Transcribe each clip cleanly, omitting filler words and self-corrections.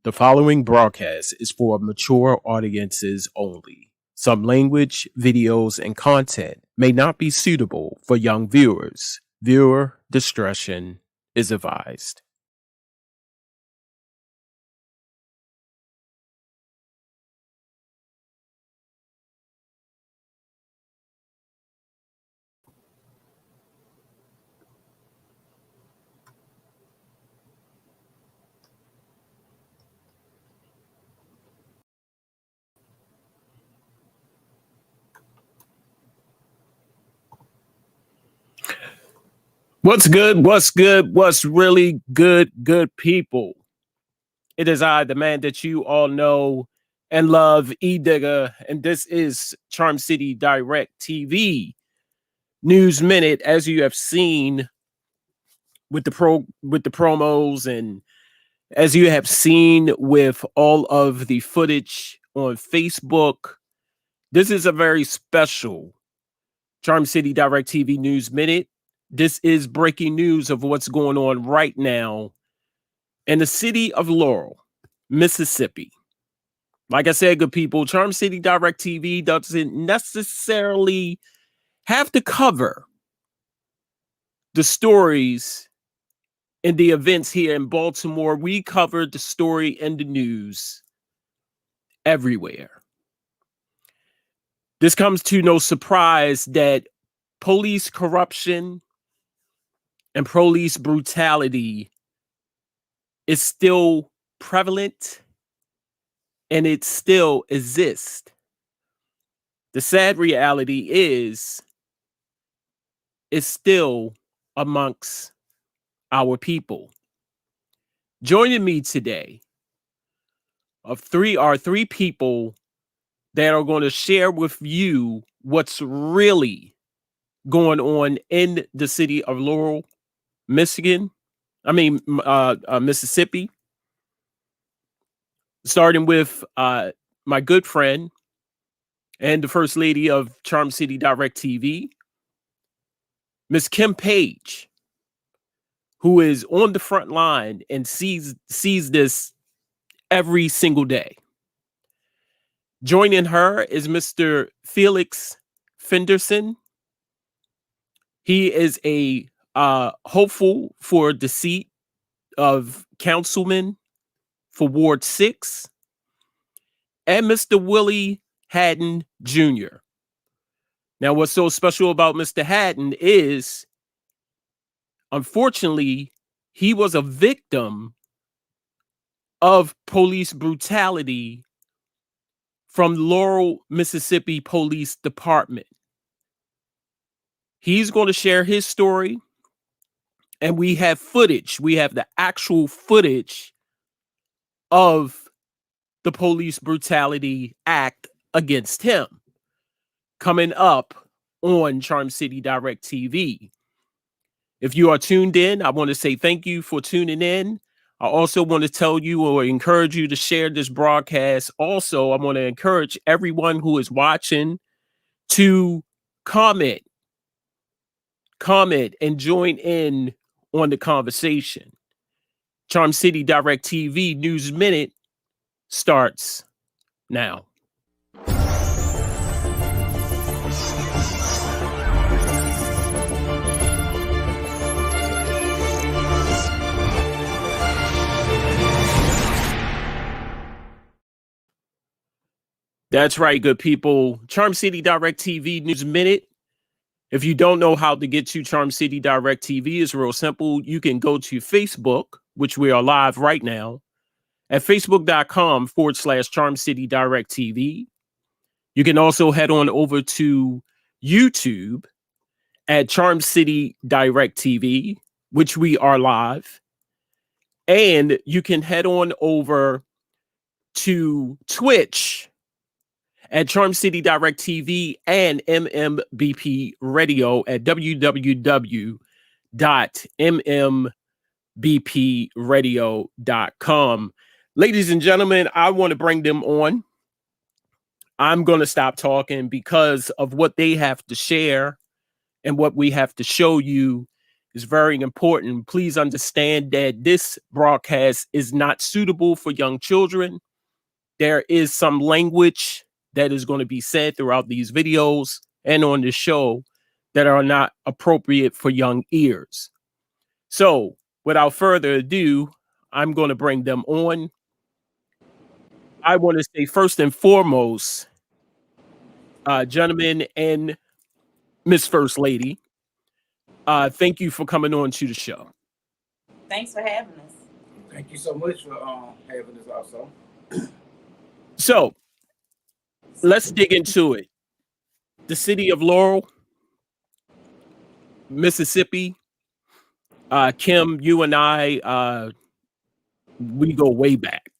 The following broadcast is for mature audiences only. Some language, videos, and content may not be suitable for young viewers. Viewer discretion is advised. What's good? What's good? What's really good, good people? It is I, the man that you all know and love, E-Digger, and this is Charm City Direct TV News Minute. As you have seen with the promos, and as you have seen with all of the footage on Facebook, this is a very special Charm City Direct TV News Minute. This is breaking news of what's going on right now in the city of Laurel, Mississippi. Like I said, good people, Charm City Direct TV doesn't necessarily have to cover the stories and the events here in Baltimore. We covered the story and the news everywhere. This comes to no surprise that police corruption and police brutality is still prevalent and it still exists. The sad reality is it's still amongst our people. Joining me today are three people that are going to share with you what's really going on in the city of Laurel, Mississippi. Starting with my good friend and the First Lady of Charm City Direct TV, Miss Kim Page, who is on the front line and sees this every single day. Joining her is Mr. Felix Fenderson. He is a hopeful for the seat of councilman for Ward 6. And Mr. Willie Hatten Jr. Now, what's so special about Mr. Hatten is, unfortunately, he was a victim of police brutality from Laurel Mississippi Police Department. He's going to share his story, and we have footage. We have the actual footage of the police brutality act against him coming up on Charm City Direct TV. If you are tuned in, I want to say thank you for tuning in. I also want to tell you or encourage you to share this broadcast. Also, I want to encourage everyone who is watching to comment and join in on the conversation. Charm City Direct TV News Minute starts now. That's right, good people. Charm City Direct TV News Minute. If you don't know how to get to Charm City Direct TV, it's real simple. You can go to Facebook, which we are live right now, at facebook.com/Charm City Direct TV. You can also head on over to YouTube at Charm City Direct TV, which we are live. And you can head on over to Twitch at Charm City Direct TV and MMBP Radio at www.mmbpradio.com. Ladies and gentlemen, I want to bring them on. I'm going to stop talking because of what they have to share and what we have to show you is very important. Please understand that this broadcast is not suitable for young children. There is some language that is going to be said throughout these videos and on the show that are not appropriate for young ears. So, without further ado, I'm going to bring them on. I want to say first and foremost, gentlemen and Miss First Lady, thank you for coming on to the show. Thanks for having us. Thank you so much for having us also. So, let's dig into it. The city of Laurel, Mississippi. Kim, you and I, we go way back.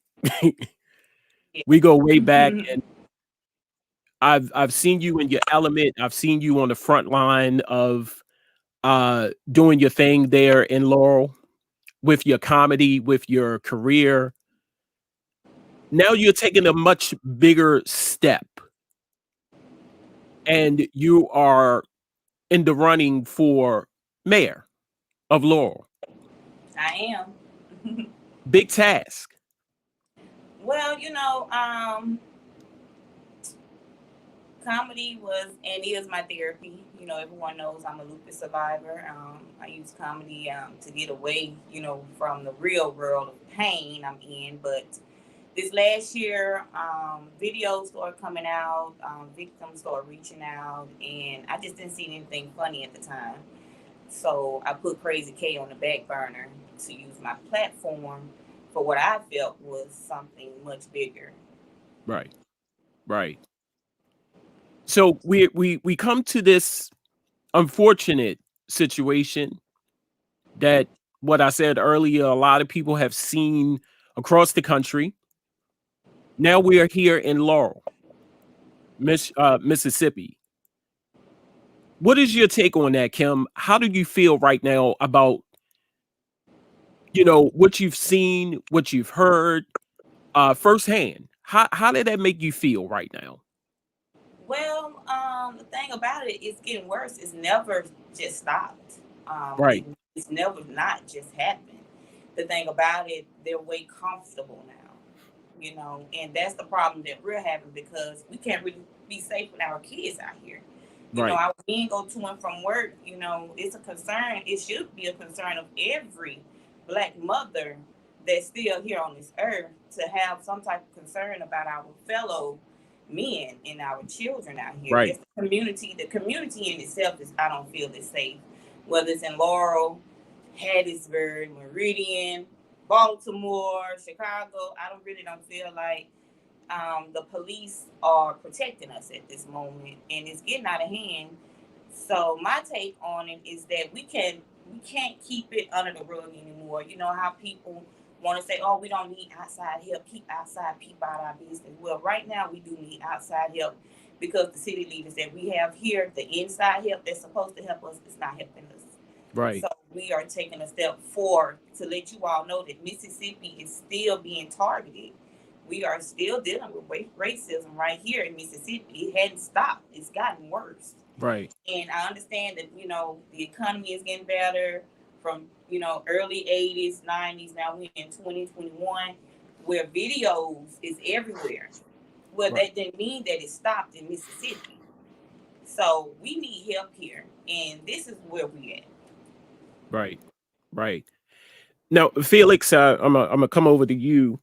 We go way back, and I've seen you in your element. I've seen you on the front line of doing your thing there in Laurel with your comedy, with your career. Now you're taking a much bigger step, and you are in the running for mayor of Laurel. I am. Big task. Well, comedy was and is my therapy. Everyone knows I'm a lupus survivor. I use comedy to get away, from the real world of pain I'm in. But this last year, videos started coming out, victims started reaching out, and I just didn't see anything funny at the time. So I put Crazy K on the back burner to use my platform for what I felt was something much bigger. Right. So we come to this unfortunate situation that what I said earlier, a lot of people have seen across the country. Now we are here in Laurel, Mississippi. What is your take on that, Kim? How do you feel right now about, what you've seen, what you've heard firsthand? How did that make you feel right now? Well, the thing about it is getting worse. It's never just stopped. Right. It's never not just happened. The thing about it, they're way comfortable now, and that's the problem that we're having because we can't really be safe with our kids out here. Our men go to and from work, it's a concern. It should be a concern of every Black mother that's still here on this earth to have some type of concern about our fellow men and our children out here. Right. The community in itself I don't feel is safe. Whether it's in Laurel, Hattiesburg, Meridian, Baltimore, Chicago, I don't feel like the police are protecting us at this moment, and it's getting out of hand. So my take on it is that we can't keep it under the rug anymore. You know how people want to say, oh, we don't need outside help, keep outside people out of our business. Well, right now we do need outside help because the city leaders that we have here, the inside help that's supposed to help us is not helping us. Right. So we are taking a step forward to let you all know that Mississippi is still being targeted. We are still dealing with racism right here in Mississippi. It hadn't stopped. It's gotten worse. Right. And I understand that, the economy is getting better from, early 80s, 90s. Now we're in 2021 where videos is everywhere. Well, Right. That didn't mean that it stopped in Mississippi. So we need help here. And this is where we're at. Right. Now, Felix, I'm gonna come over to you.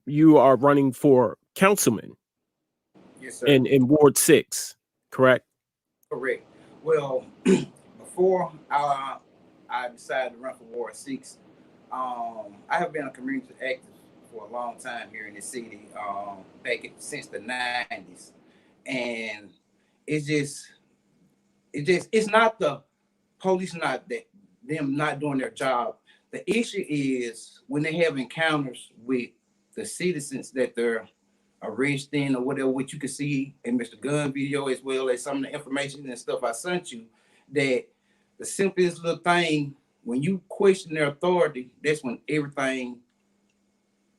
You are running for councilman. Yes, sir. In Ward 6, correct? Correct. Well, before I decided to run for Ward 6, I have been a community active for a long time here in the city, since the 90s. And it's not the police, them not doing their job. The issue is when they have encounters with the citizens that they're arresting or whatever, which you can see in Mr. Gunn video as well as some of the information and stuff I sent you, that the simplest little thing, when you question their authority, that's when everything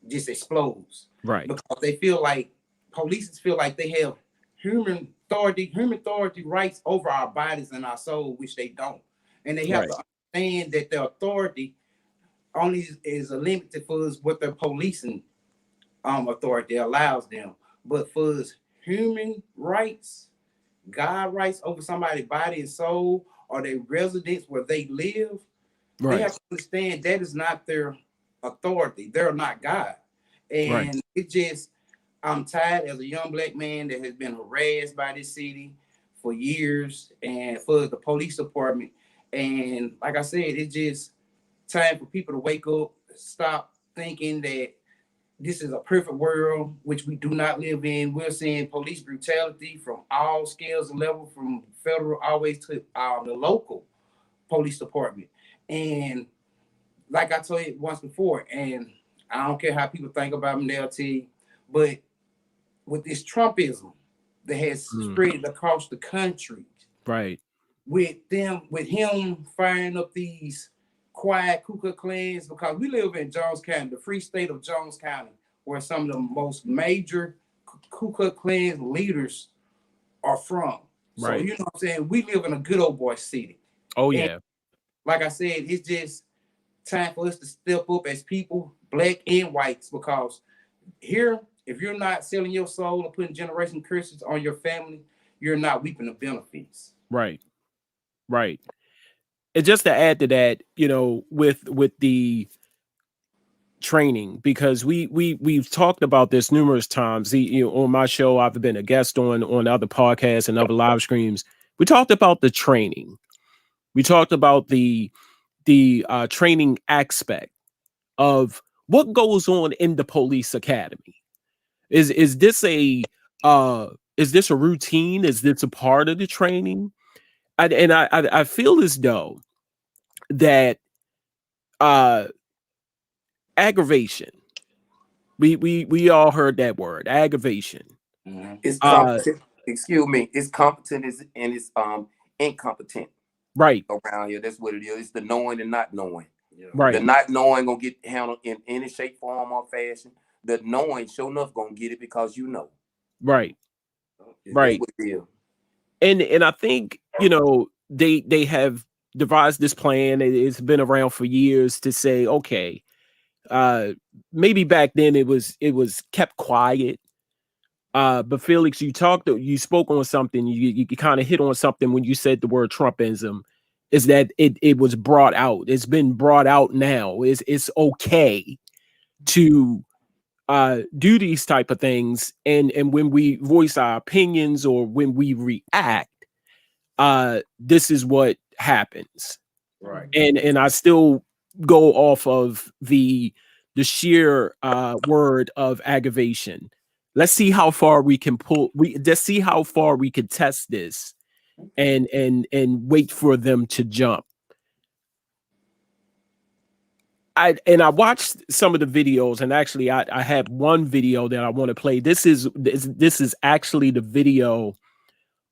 just explodes. Right. Because they feel like police feel like they have human authority rights over our bodies and our soul, which they don't. And they have to understand that the authority only is limited for what their policing authority allows them. But for human rights, God rights over somebody's body and soul, or their residence where they live, they have to understand that is not their authority. They're not God. And it just, I'm tired as a young black man that has been harassed by this city for years and for the police department. And like I said, it's just time for people to wake up, stop thinking that this is a perfect world, which we do not live in. We're seeing police brutality from all scales and levels, from federal always to the local police department. And like I told you once before, and I don't care how people think about me, they'll tell you, but with this Trumpism that has spread across the country, with him firing up these quiet Ku Klux Klans, because we live in Jones County, the free state of Jones County, where some of the most major Ku Klux Klan leaders are from. So you know what I'm saying? We live in a good old boy city. Oh, and yeah. Like I said, it's just time for us to step up as people, black and whites, because here, if you're not selling your soul or putting generation curses on your family, you're not reaping the benefits. Right. And just to add to that, you know, with the training, because we've talked about this numerous times. You know, on my show, I've been a guest on other podcasts and other live streams. We talked about the training. We talked about the training aspect of what goes on in the police academy. Is this a routine? Is this a part of the training? I feel as though that aggravation. We all heard that word, aggravation. It's competent. Excuse me. It's competent and it's incompetent. Right. Around here, that's what it is. It's the knowing and not knowing. Right. The not knowing gonna get handled in any shape, form, or fashion. The knowing, sure enough, gonna get it because you know. Right. That's what it is. And I think, you know, they have devised this plan. It's been around for years to say, okay, maybe back then it was kept quiet. But Felix, you spoke on something. You kind of hit on something when you said the word Trumpism, is that it was brought out. It's been brought out now. It's okay to do these type of things, and when we voice our opinions or when we react, this is what happens. Right. And I still go off of the sheer word of aggravation. Let's see how far we can let's see how far we can test this and wait for them to jump. I watched some of the videos, and actually I have one video that I want to play. This is actually the video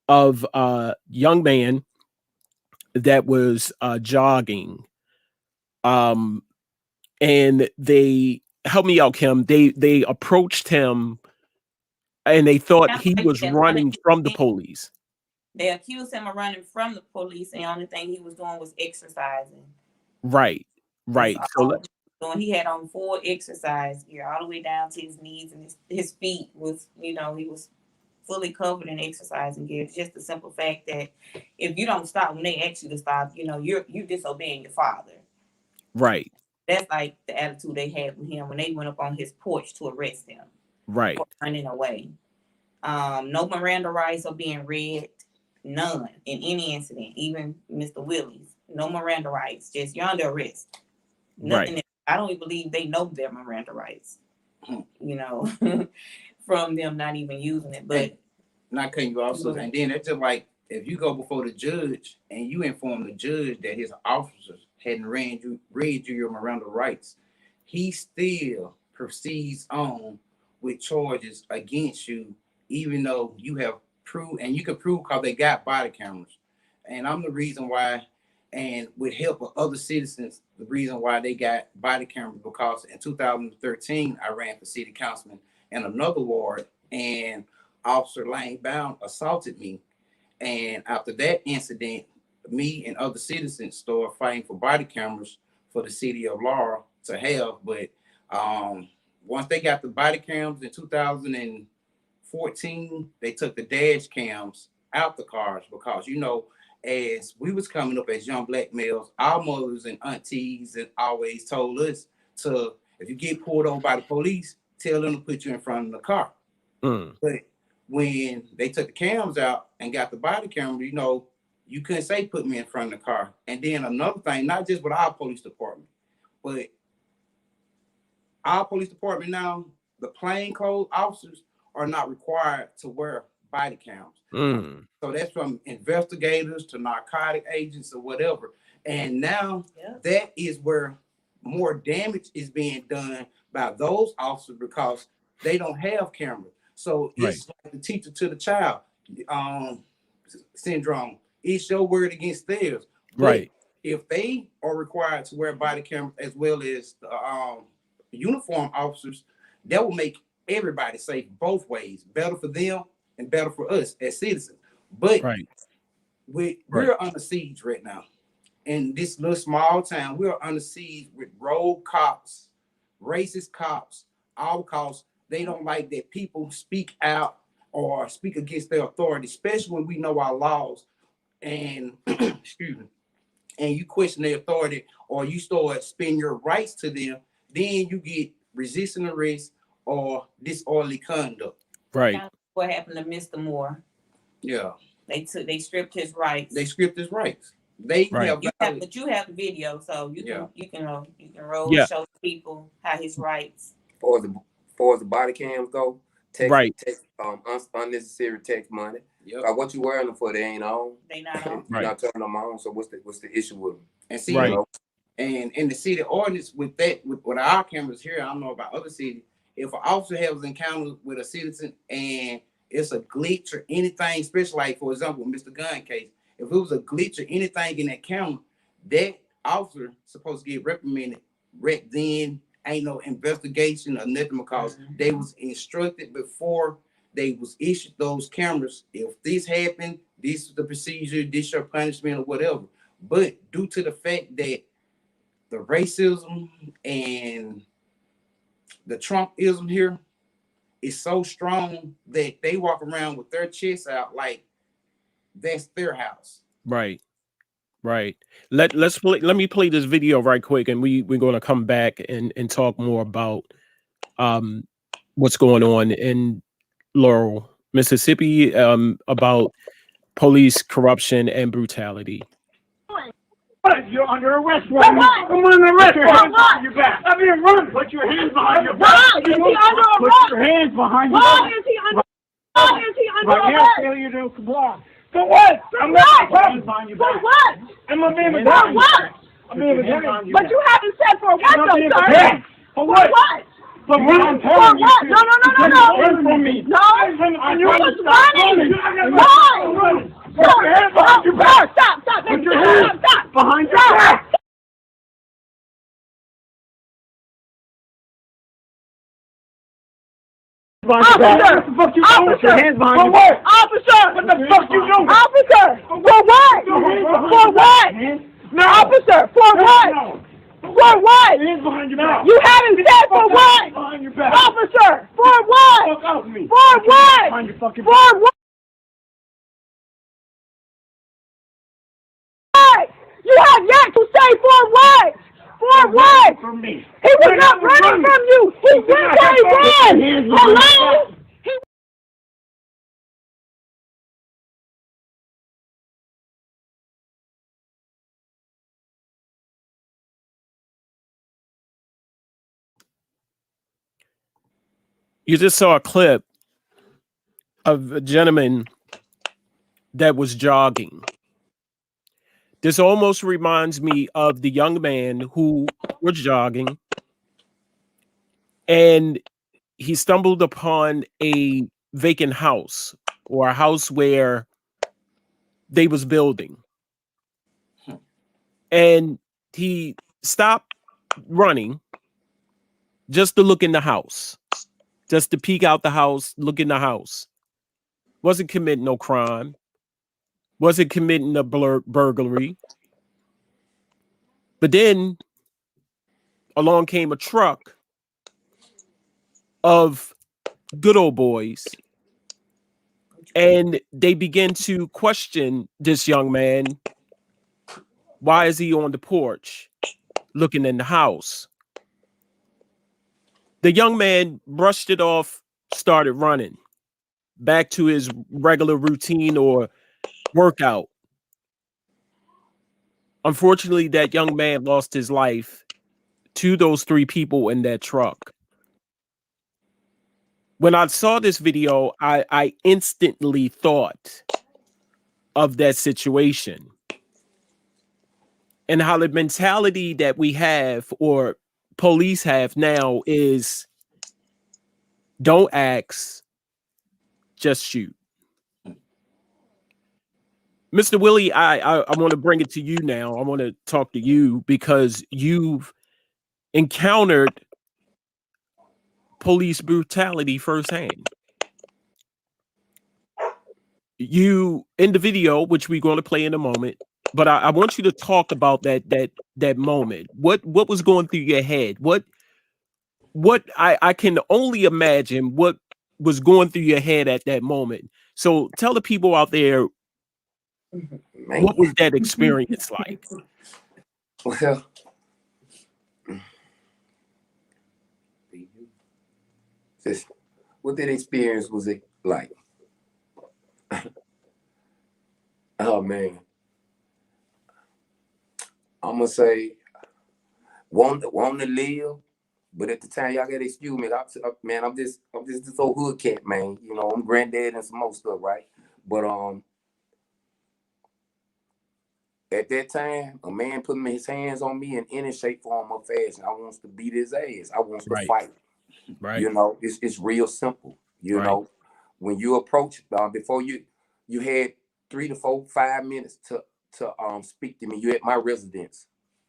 of a young man that was jogging. And they helped me out, Kim. They approached him and they thought he was running from the police. They accused him of running from the police, and the only thing he was doing was exercising. Right. So he had on full exercise gear all the way down to his knees, and his feet was, you know, he was fully covered in exercising gear. It's just the simple fact that if you don't stop when they ask you to stop, you know, you're disobeying your father. Right. That's like the attitude they had with him when they went up on his porch to arrest him. Right. For running away. No Miranda rights are being read. None in any incident, even Mr. Willie's. No Miranda rights. Just you're under arrest. Nothing. Right. I don't even believe they know their Miranda rights. You know, from them not even using it. But not cutting you off, and then it's just like if you go before the judge and you inform the judge that his officers hadn't read you your Miranda rights, he still proceeds on with charges against you, even though you have proved, and you can prove because they got body cameras. And I'm the reason why, and with help of other citizens, the reason why they got body cameras, because in 2013, I ran for city councilman in another ward, and Officer Lane Bound assaulted me. And after that incident, me and other citizens started fighting for body cameras for the city of Laurel to have. But once they got the body cams in 2014, they took the dash cams out the cars because, you know, as we was coming up as young black males, our mothers and aunties and always told us to, if you get pulled over by the police, tell them to put you in front of the car. But when they took the cams out and got the body camera, you know, you couldn't say put me in front of the car. And then another thing, not just with our police department, but our police department now, the plainclothes officers are not required to wear body cams. So that's from investigators to narcotic agents or whatever. And now that is where more damage is being done by those officers because they don't have cameras. So it's like the teacher to the child syndrome. It's your word against theirs. But if they are required to wear body cameras as well as the uniform officers, that will make everybody safe both ways. Better for them and better for us as citizens. But we're under siege right now. In this little small town, we're under siege with rogue cops, racist cops, all because they don't like that people speak out or speak against their authority, especially when we know our laws. And excuse me, and you question their authority or you start spending your rights to them, then you get resisting arrest or disorderly conduct. What happened to Mr. Moore? Yeah. They stripped his rights. They stripped his rights. But you have the video, so you can roll show people how his rights. As far as the body cams go, unnecessary text money. What you wearing them for? They ain't on. They not on. You're not turning them on. So what's the issue with them? And see, and in the city ordinance with that, with our cameras here, I don't know about other cities. If an officer has encountered with a citizen and it's a glitch or anything, especially like for example, Mr. Gunn case, if it was a glitch or anything in that camera, that officer supposed to get reprimanded right then. Ain't no investigation or nothing because they was instructed before they was issued those cameras. If this happened, this is the procedure, this your punishment or whatever. But due to the fact that the racism and the Trumpism here is so strong that they walk around with their chests out like that's their house. Let me play this video right quick, and we're going to come back and talk more about what's going on in Laurel, Mississippi, about police corruption and brutality. You're under arrest right now. I'm under arrest. Put your hands behind your back. I mean, run. Put your hands behind your back. Why is he under arrest? Put your hands behind your back. Why is he under Right now, failure to comply. For what? I'm not behind your back. For what? I'm a man For what? I'm a man. But you haven't said for what, though, sir. For what? For what? For what I'm telling you. No. Run from me. No. You was running. Why? Put your hands behind your back. Stop. Put your hands behind your back. Officer! Put your hands behind your back. Officer! What the fuck you doing? Officer! For what? For what? No. Officer! For what? For what? Hands behind your back. You haven't said for what? Behind your back. Officer! For what? Fuck out of me. For what? Behind your fucking back. For what? You have yet to say for what? For what? From me. He was not running from you. He went where he ran. Hello? You just saw a clip of a gentleman that was jogging. This almost reminds me of the young man who was jogging and he stumbled upon a vacant house or a house where they was building. And he stopped running just to look in the house, just to peek out the house, look in the house. Wasn't committing no crime. wasn't committing a burglary. But then along came a truck of good old boys, and they begin to question this young man. Why is he on the porch looking in the house? The young man brushed it off, started running back to his regular routine or workout. Unfortunately, that young man lost his life to those 3 people in that truck. When I saw this video, I instantly thought of that situation and how the mentality that we have or police have now is don't ask, just shoot. Mr. Willie, I want to bring it to you now. I want to talk to you because you've encountered police brutality firsthand. You in the video, which we're going to play in a moment, but I want you to talk about that moment. What was going through your head? What I can only imagine what was going through your head at that moment. So tell the people out there, Man. what was that experience like? Well, what that experience was it like? Oh man, I'm gonna say want to live, but at the time y'all gotta excuse me. Man, I'm just this old hood cat, man. You know, I'm granddad and some more stuff, right? But at that time, a man putting his hands on me in any shape, form, or fashion, I wants to beat his ass. I wants to fight. Right. You know, it's real simple. You know, when you approach before you had 3 to 4, 5 minutes to speak to me. You at my residence.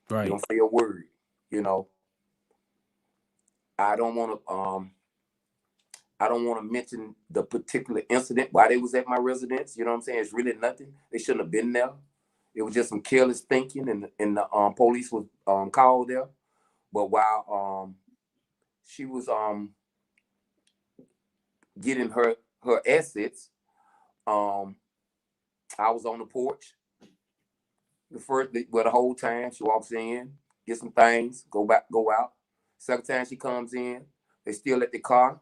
Right. You don't say a word. You know, I don't want to mention the particular incident why they was at my residence. You know what I'm saying? It's really nothing. They shouldn't have been there. It was just some careless thinking, and the police was called there. But while she was getting her assets, I was on the porch. The whole time she walks in, get some things, go out. Second time she comes in, they still at the car,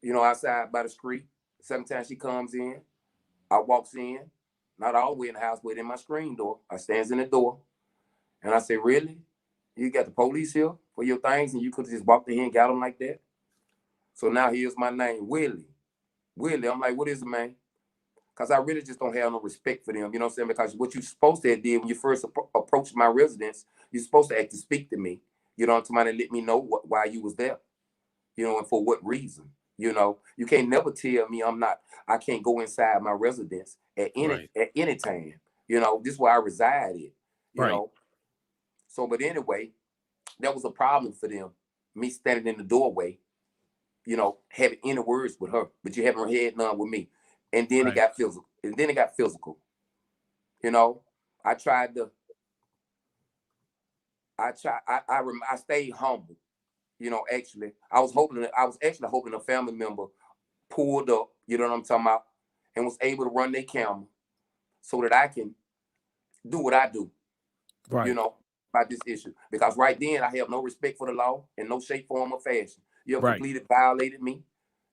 you know, outside by the street. Second time she comes in, I walks in, not all the way in the house, but in my screen door. I stands in the door, and I say, "Really? You got the police here for your things, and you could just walk in here and got them like that?" So now here's my name, Willie. Willie, I'm like, "What is it, man?" Because I really just don't have no respect for them, you know what I'm saying? Because what you're supposed to do when you first approach my residence, you're supposed to actually speak to me, you know, somebody let me know why you was there, you know, and for what reason. You know, you can't never tell me I can't go inside my residence at any time. You know, this is where I reside at, you know. So, but anyway, that was a problem for them, me standing in the doorway, you know, having any words with her, but you haven't had none with me. And then it got physical. You know, I stayed humble. You know, actually, I was actually hoping a family member pulled up, you know what I'm talking about, and was able to run their camera so that I can do what I do, you know, about this issue. Because right then I have no respect for the law in no shape, form, or fashion. You have completely violated me,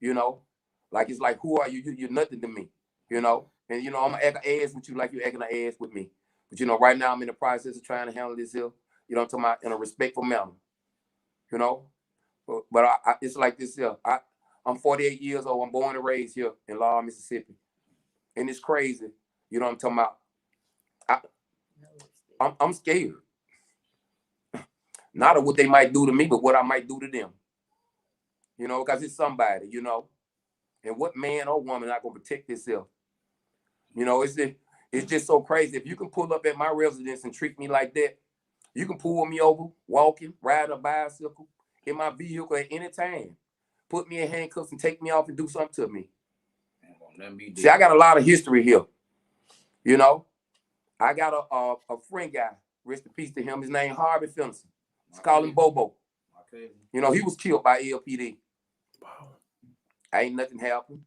you know. Like, it's like, who are you? You're nothing to me, you know. And, you know, I'm going to act an ass with you like you're acting an ass with me. But, you know, right now I'm in the process of trying to handle this here, you know, I'm talking about in a respectful manner, you know. But it's like this here. I'm 48 years old. I'm born and raised here in Laurel, Mississippi. And it's crazy, you know what I'm talking about. I'm scared. Not of what they might do to me, but what I might do to them. You know, because it's somebody, you know. And what man or woman not gonna protect themselves? You know, it's just so crazy. If you can pull up at my residence and treat me like that, you can pull me over, walking, riding a bicycle, in my vehicle at any time. Put me in handcuffs and take me off and do something to me. See, I got a lot of history here. You know, I got a friend guy, rest in peace to him. His name Harvey Fenderson. Let's call him Bobo. You know, he was killed by LPD. Wow. Ain't nothing happened.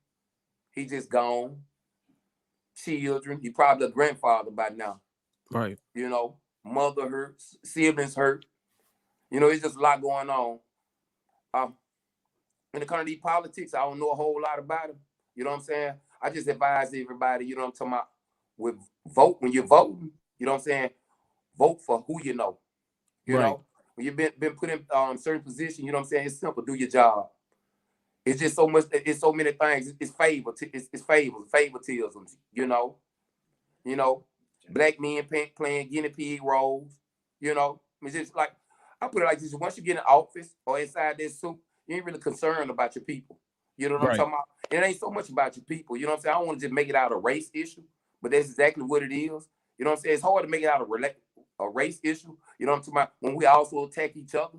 He just gone. Children, he probably a grandfather by now. Right. You know, mother hurt, siblings hurt. You know, it's just a lot going on. In the country politics, I don't know a whole lot about it. You know what I'm saying? I just advise everybody, you know what I'm talking about, with vote, when you're voting, you know what I'm saying? Vote for who you know. You know, when you've been put in certain position, you know what I'm saying? It's simple, do your job. It's just so much, it's so many things. It's favoritism, you know. You know, black men playing guinea pig roles, you know. It's just like, I put it like this, once you get in office or inside this suit, you ain't really concerned about your people. You know what I'm talking about? It ain't so much about your people. You know what I'm saying? I don't want to just make it out a race issue, but that's exactly what it is. You know what I'm saying? It's hard to make it out a race issue. You know what I'm talking about? When we also attack each other,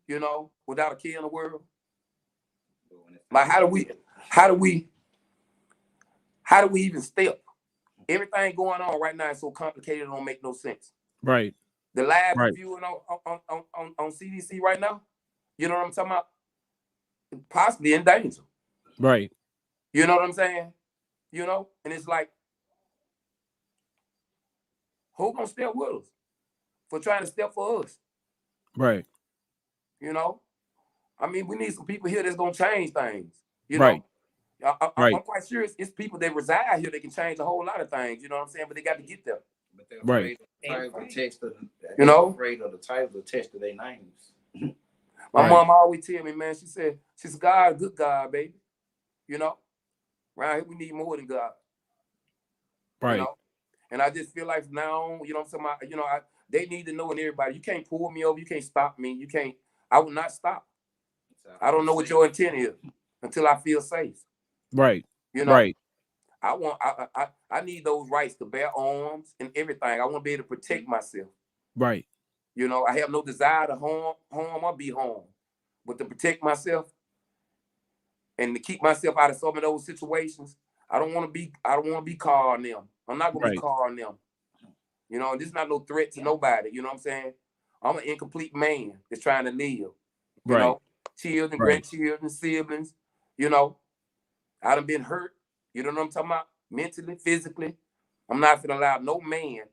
you know, without a care in the world. Like, how do we even step? Everything going on right now is so complicated, it don't make no sense. Right. The live viewing on CDC right now, you know what I'm talking about? Possibly in danger. Right. You know what I'm saying? You know, and it's like, who gonna step with us for trying to step for us? Right. You know, I mean, we need some people here that's gonna change things. You know, I'm quite sure it's people that reside here that can change a whole lot of things. You know what I'm saying? But they got to get there. But they're afraid of the text of, you know, afraid of the title of text of their names. My mom always tell me, man, she said, God, good God, baby. You know, right here we need more than God. Right. You know? And I just feel like now, you know what I'm saying? You know, they need to know, and everybody, you can't pull me over, you can't stop me, you can't, I will not stop. I don't know what your intent is until I feel safe. Right. You know, right. I need those rights to bear arms and everything. I want to be able to protect myself. Right. You know, I have no desire to harm or be harmed, but to protect myself and to keep myself out of some of those situations. I don't want to be caught on them. I'm not gonna be caught on them. You know, and this is not no threat to nobody. You know what I'm saying? I'm an incomplete man that's trying to live. You know, children, grandchildren, siblings. You know, I done been hurt. You know what I'm talking about? Mentally, physically. I'm not gonna allow no man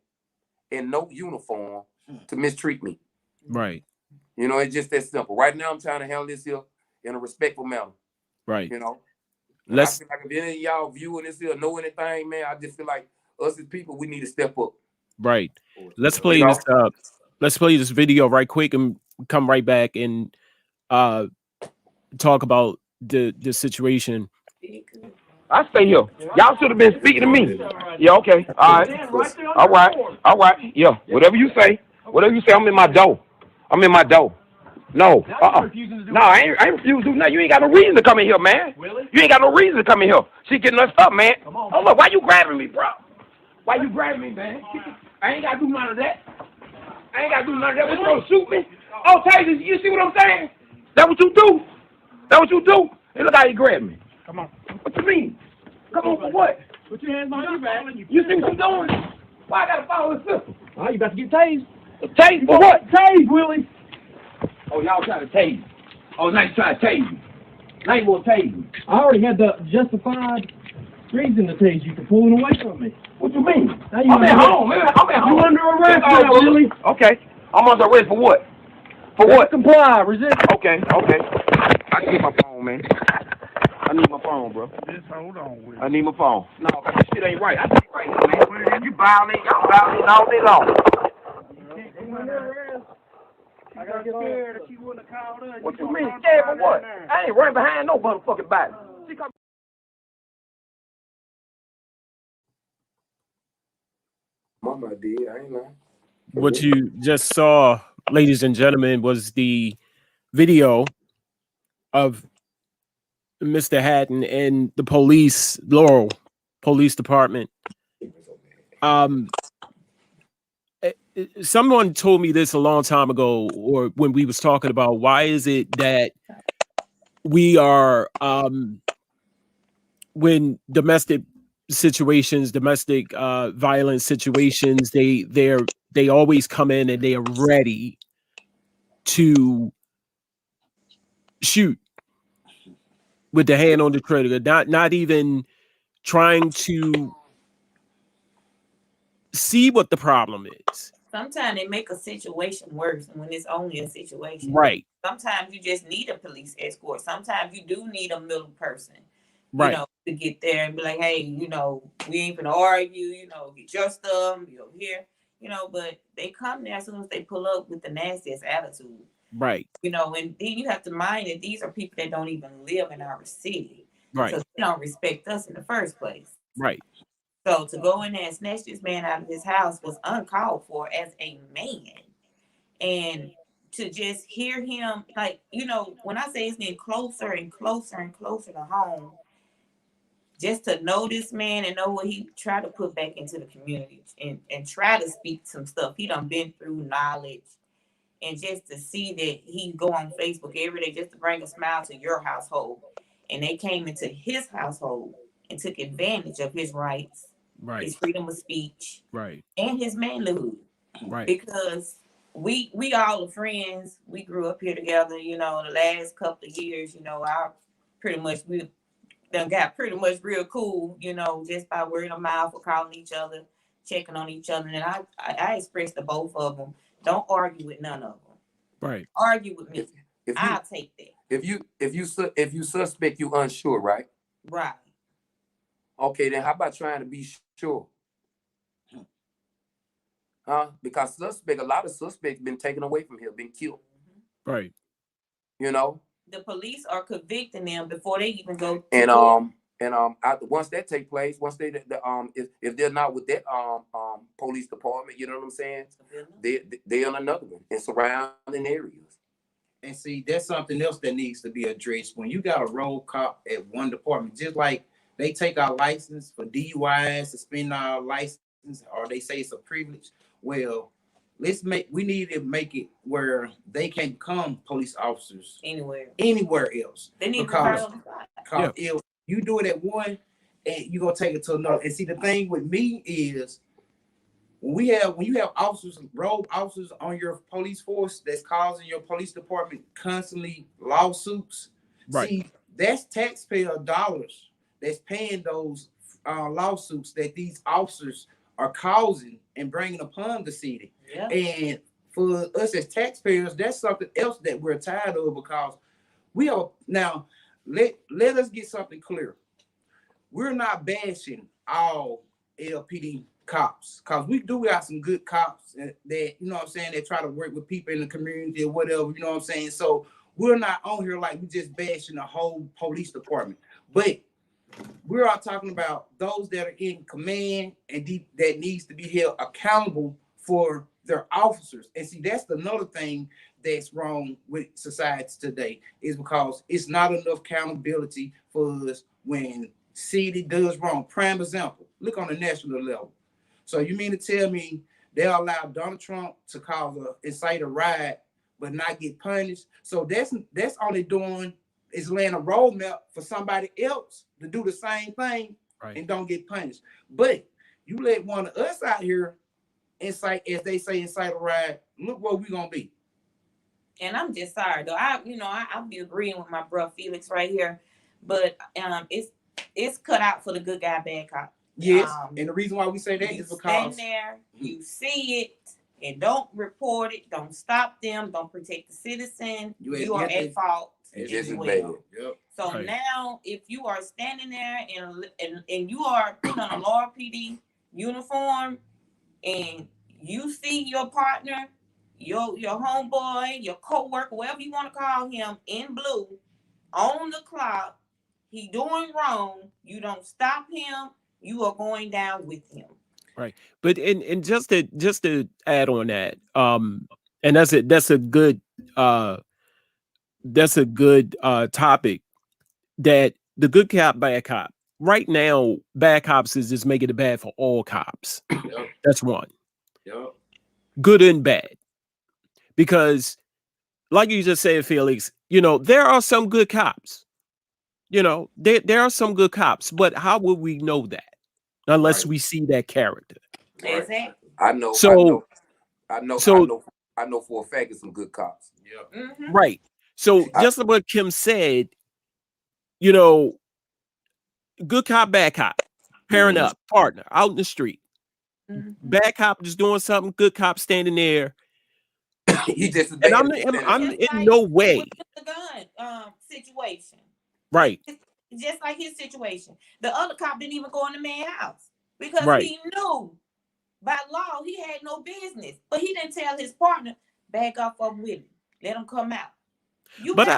in no uniform to mistreat me. Right. You know, it's just that simple. Right now, I'm trying to handle this here in a respectful manner. Right. You know, I feel like if any of y'all viewing this here know anything, man, I just feel like us as people, we need to step up. Right. Let's play this. Let's play this video right quick and come right back and talk about the situation. I stay here. Y'all should have been speaking to me. Yeah, okay. All right. All right. All right. Yeah. Whatever you say. Whatever you say, I'm in my door. I'm in my door. No. No, I ain't refusing to do nothing. You ain't got no reason to come in here, man. You ain't got no reason to come in here. She getting us up, man. Oh, look, why you grabbing me, bro? Why you grabbing me, man? I ain't got to do none of that. I ain't got to do none of that. What, you gonna shoot me? Oh, Taser, you see what I'm saying? That what you do? That what you do? Hey, look how you grab me. Come on. What you mean? Come on for what? Put your hands behind your back. You see what you doing? Why I gotta follow the system? Oh, you about to get tased. Tased for what? Tased, Willie. Oh, y'all trying to tase me. Oh, now you trying to tase me. Now you want to tase me. I already had the justified reason to tase you for pulling away from me. What you mean? I'm at home. I'm at home. You under arrest now, Willie. Okay. I'm under arrest for what? For what? Comply. Resist. Okay. Okay. I need my phone, man. I need my phone, bro. Just hold on, Willie. I need my phone. No, this shit ain't right. I think right now, man. You violate. Y'all violate all day long. I got scared that you wouldn't have called us. What you mean? Scared for what? I ain't running behind no motherfucking body. Mama did. I ain't know. What you just saw, ladies and gentlemen, was the video of Mr. Hatten and the police, Laurel Police Department. Someone told me this a long time ago, or when we was talking about why is it that we are when domestic situations, domestic violence situations, they always come in and they are ready to shoot with the hand on the trigger, not even trying to see what the problem is. Sometimes they make a situation worse when it's only a situation. Right. Sometimes you just need a police escort. Sometimes you do need a middle person, Right. to get there and be like, hey, we ain't gonna argue, get your stuff, be over here, but they come there as soon as they pull up with the nastiest attitude. Right. And then you have to mind that these are people that don't even live in our city. Right. So they don't respect us in the first place. Right. So to go in there and snatch this man out of his house was uncalled for as a man. And to just hear him, like, when I say it's getting closer and closer and closer to home, just to know this man and know what he tried to put back into the community and try to speak some stuff he done been through, knowledge, and just to see that he go on Facebook every day just to bring a smile to your household. And they came into his household and took advantage of his rights, Right. his freedom of speech, Right. and his manlyhood. Right. Because we all are friends. We grew up here together, the last couple of years, we done got pretty much real cool, just by word of mouth, or calling each other, checking on each other. And I expressed to both of them, don't argue with none of them. Right. Argue with me. I'll take that. If you suspect, you unsure, right? Right. Okay, then how about trying to be sure? Because a lot of suspects been taken away from here, been killed. Right. The police are convicting them before they even go. Once that take place, once if they're not with that police department, you know what I'm saying? They're on another one in surrounding areas. And see, that's something else that needs to be addressed. When you got a road cop at one department, just like they take our license for DUIs, suspend our license, or they say it's a privilege. Well, we need to make it where they can become police officers anywhere else. They need because if you do it at one, and you're gonna take it to another. And see, the thing with me is when you have officers, road officers on your police force that's causing your police department constantly lawsuits. Right. See, that's taxpayer dollars that's paying those lawsuits that these officers are causing and bringing upon the city. Yeah. And for us as taxpayers, that's something else that we're tired of, because we are now. Let us get something clear. We're not bashing all LPD cops, because we do got some good cops that, they try to work with people in the community or whatever, So we're not on here like we just bashing the whole police department. But we're all talking about those that are in command and that needs to be held accountable for their officers. And see, that's another thing that's wrong with society today, is because it's not enough accountability for us when city does wrong. Prime example, look on the national level. So you mean to tell me they'll allow Donald Trump to incite a riot but not get punished? So that's all they're doing is laying a roadmap for somebody else to do the same thing, right, and don't get punished. But you let one of us out here incite a riot, look where we're gonna be. And I'm just sorry though. I'll be agreeing with my bro Felix right here, but it's cut out for the good guy, bad cop. Yes, and the reason why we say that is because stand there, you see it, and don't report it. Don't stop them. Don't protect the citizen. You are at fault. Just well. Yep. So now, if you are standing there and you are putting on a Laurel PD uniform, and you see your partner, your homeboy, your co-worker, whatever you want to call him, in blue, on the clock, he doing wrong, you don't stop him, you are going down with him. Right. But and just to add on that, and that's a good topic, that the good cop, bad cop. Right now, bad cops is just making it bad for all cops. Yep. That's one. Yep. Good and bad. Because, like you just said, Felix, there are some good cops. There are some good cops, but how would we know that? unless Right. we see that character. Right. Exactly. I know So for a fact it's some good cops. Yeah. right. So just like what Kim said, you know, good cop, bad cop, pairing up, partner, out in the street. Bad cop just doing something, good cop standing there. He just And I'm in no way. With the gun situation. Right. It's just like his situation. The other cop didn't even go in the man's house because Right. he knew by law he had no business. But he didn't tell his partner, back off of Willie. Let him come out. But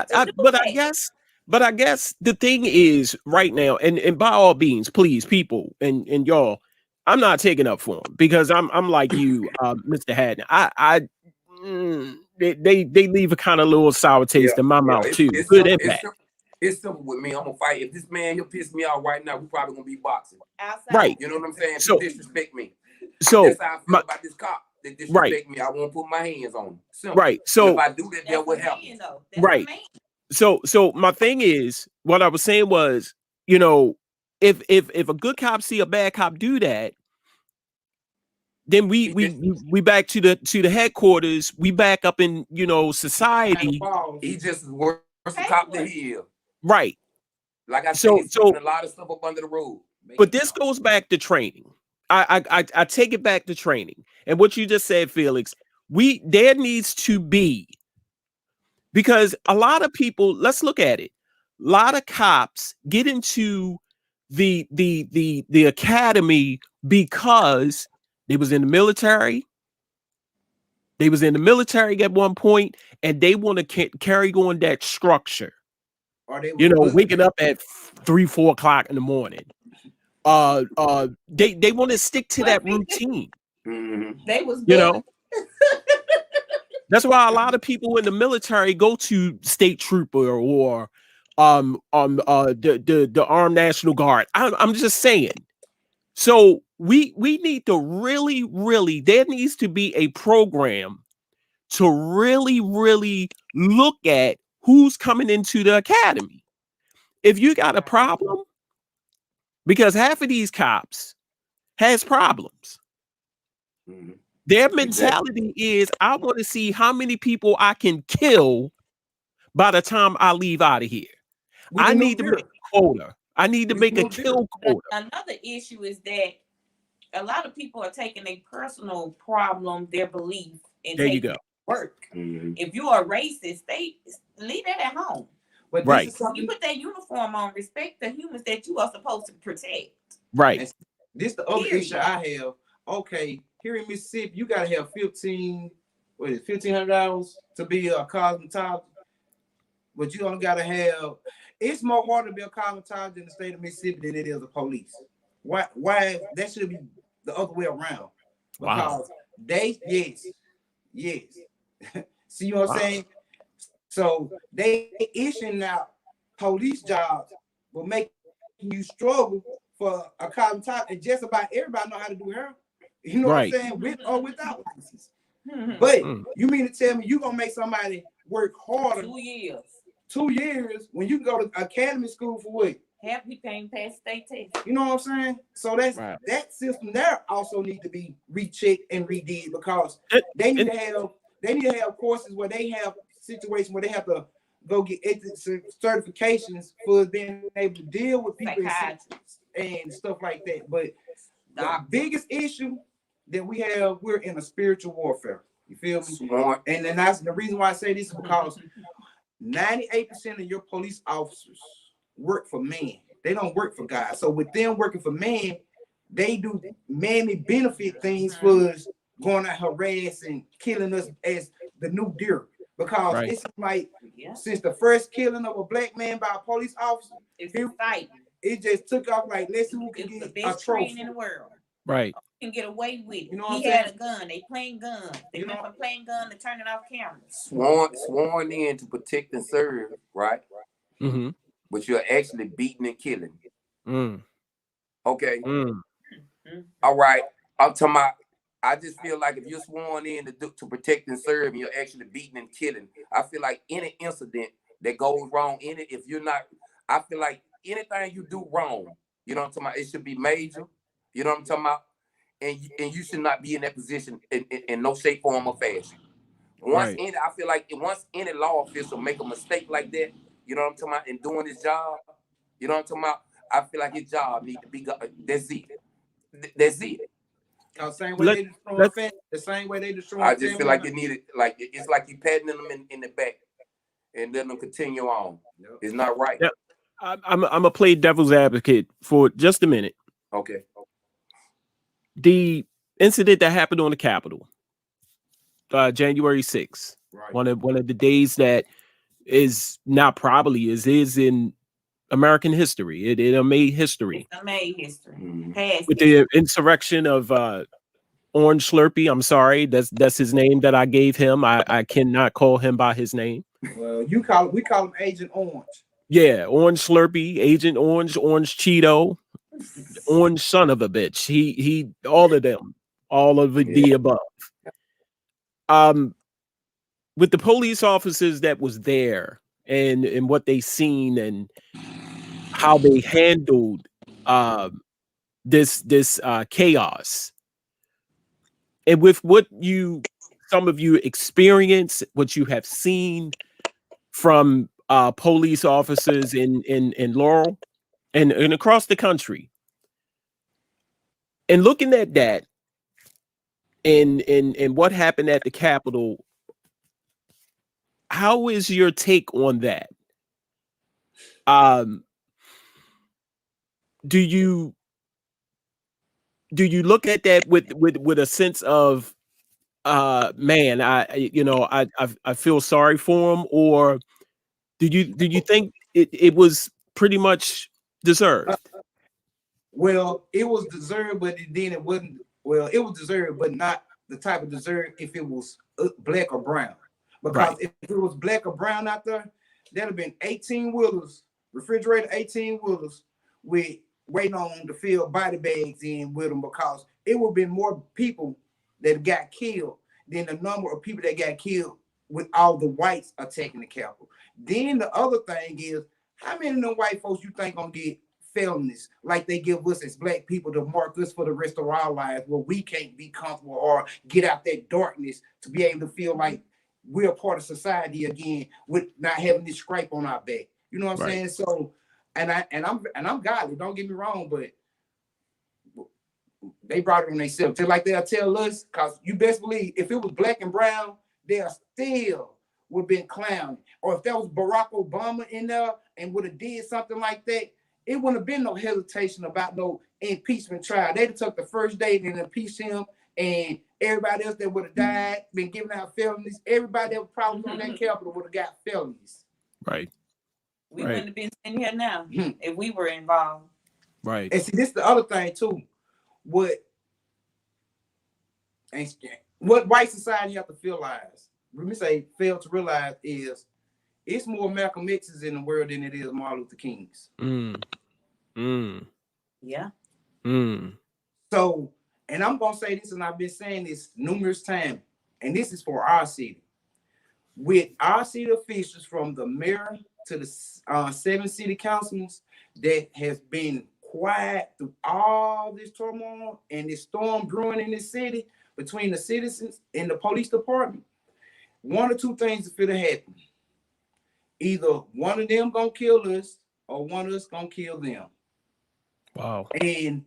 I guess the thing is right now, and by all means, please, people and y'all, I'm not taking up for him because I'm like you, Mr. Hatten. They leave a kind of little sour taste in my mouth too. Good impact. It's simple with me. I'm gonna fight. If this man he'll piss me off right now, we probably gonna be boxing. Outside. Right. You know what I'm saying? So disrespect me. So that's how I feel about this cop. That disrespect me. I won't put my hands on him. Simple. Right. So if I do that, that would happen. Right. So my thing is, what I was saying was, you know, if a good cop see a bad cop do that, then we back to the headquarters. We back up in, you know, society. He just worse cop than he is. Right. Like I said, he's doing a lot of stuff up under the rule. But this goes back to training. I take it back to training. And what you just said, Felix, there needs to be, because a lot of people, let's look at it. A lot of cops get into the academy because they was in the military. They was in the military at one point, and they want to carry on that structure. You know, waking up at 3-4 o'clock in the morning. They want to stick to that routine. They was you know. That's why a lot of people in the military go to state trooper or the Armed National Guard. I'm just saying. So we need to really, there needs to be a program to really look at who's coming into the academy. If you got a problem, because half of these cops has problems. Their mentality is, I want to see how many people I can kill by the time I leave out of here. I need to make a quota. I need to make a kill quota. Another issue is that a lot of people are taking a personal problem, their belief, and there you taking go. Work. If you are racist, they leave that at home. But right. You put that uniform on, respect the humans that you are supposed to protect. Right. And this the other issue I have. Okay, here in Mississippi, you gotta have $1,500 to be a cosmetologist, but you only gotta have. It's more hard to be a cosmetologist in the state of Mississippi than it is a police. Why? That should be the other way around. Because they yes. See what I'm saying? So they issuing out police jobs will make you struggle for a cosmetologist, and just about everybody know how to do hair. You know what I'm saying? With or without license. But you mean to tell me you gonna make somebody work harder 2 years? 2 years when you go to academy school for what? Half you can't pass state test. You know what I'm saying? So that's that system there also need to be rechecked and redid, because they need to have courses where they have situations where they have to go get certifications for being able to deal with people and stuff like that. But the biggest issue that we have, we're in a spiritual warfare. You feel me? And then that's the reason why I say this is because 98% of your police officers work for men. They don't work for God. So with them working for men, they do manly benefit things for us going out harassing, killing us as the new deer. Because it's like since the first killing of a black man by a police officer, it just took off like, let's see who can get a trophy in the world. Right. Can get away with it. You know he had a gun. They playing guns. They went from playing gun to turning off cameras. Sworn in to protect and serve, right? But you're actually beating and killing. Okay. All right. I'm talking about. I just feel like if you're sworn in to protect and serve, and you're actually beating and killing, I feel like any incident that goes wrong in it, if you're not, I feel like anything you do wrong, you know what I'm talking about, it should be major. You know what I'm talking about? And you should not be in that position in no shape, form, or fashion. I feel like once any law official make a mistake like that, you know what I'm talking about, in doing his job, you know what I'm talking about, I feel like his job need to be, that's it. That's it. The same way they destroy family, the same way they destroy I just feel like it needed, like, it's like you patting them in the back and letting them continue on. Yep. It's not right. Yep. I'm gonna play devil's advocate for just a minute. Okay. The incident that happened on the Capitol, January 6th, right. one of the days that is not probably is in American history. It made history. It made history. With the insurrection of Orange Slurpee. I'm sorry, that's his name that I gave him. I cannot call him by his name. Well, we call him Agent Orange. Yeah, Orange Slurpee, Agent Orange, Orange Cheeto, Orange son of a bitch. He all of them, all of the above. With the police officers that was there and what they seen and how they handled this chaos, and with what some of you experience, what you have seen from police officers in Laurel and across the country, and looking at that and what happened at the Capitol, how is your take on that? Do you look at that with a sense of man, I feel sorry for him, or do you think it was pretty much deserved? Well, it was deserved, but then it wasn't. Well, it was deserved, but not the type of deserved if it was black or brown. Because if it was black or brown out there, there'd have been 18-wheelers, refrigerated 18-wheelers with waiting on to fill body bags in with them, because it would have been more people that got killed than the number of people that got killed with all the whites attacking the Capitol. Then the other thing is, how many of them white folks you think gonna get felonies like they give us as black people to mark us for the rest of our lives, where we can't be comfortable or get out that darkness to be able to feel like we're a part of society again with not having this scrape on our back. You know what I'm saying? So, and I'm godly, don't get me wrong, but they brought it on themselves. Just like they'll tell us, because you best believe if it was black and brown, they'll still would have been clowning. Or if that was Barack Obama in there and would have did something like that, it wouldn't have been no hesitation about no impeachment trial. They'd have took the first day and impeached him, and everybody else that would have died, been giving out felonies, everybody that was probably on that Capitol would have got felonies. Right. We wouldn't have been sitting here now if we were involved. Right. And see, this is the other thing too. What white society have to fail to realize is it's more Malcolm X's in the world than it is Martin Luther King's. Yeah. So, and I'm gonna say this, and I've been saying this numerous times, and this is for our city. With our city officials, from the mayor to the 7 city councilmen, that has been quiet through all this turmoil and this storm brewing in this city between the citizens and the police department, one or two things is gonna happen. Either one of them gonna kill us, or one of us gonna kill them. Wow. And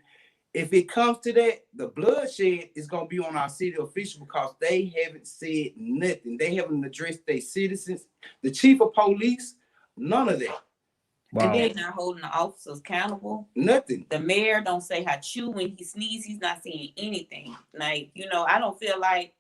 if it comes to that, the bloodshed is gonna be on our city officials, because they haven't said nothing. They haven't addressed their citizens. The chief of police, none of that. Wow. And they're not holding the officers accountable. Nothing. The mayor don't say how chew when he sneezes. He's not saying anything. Like, I don't feel like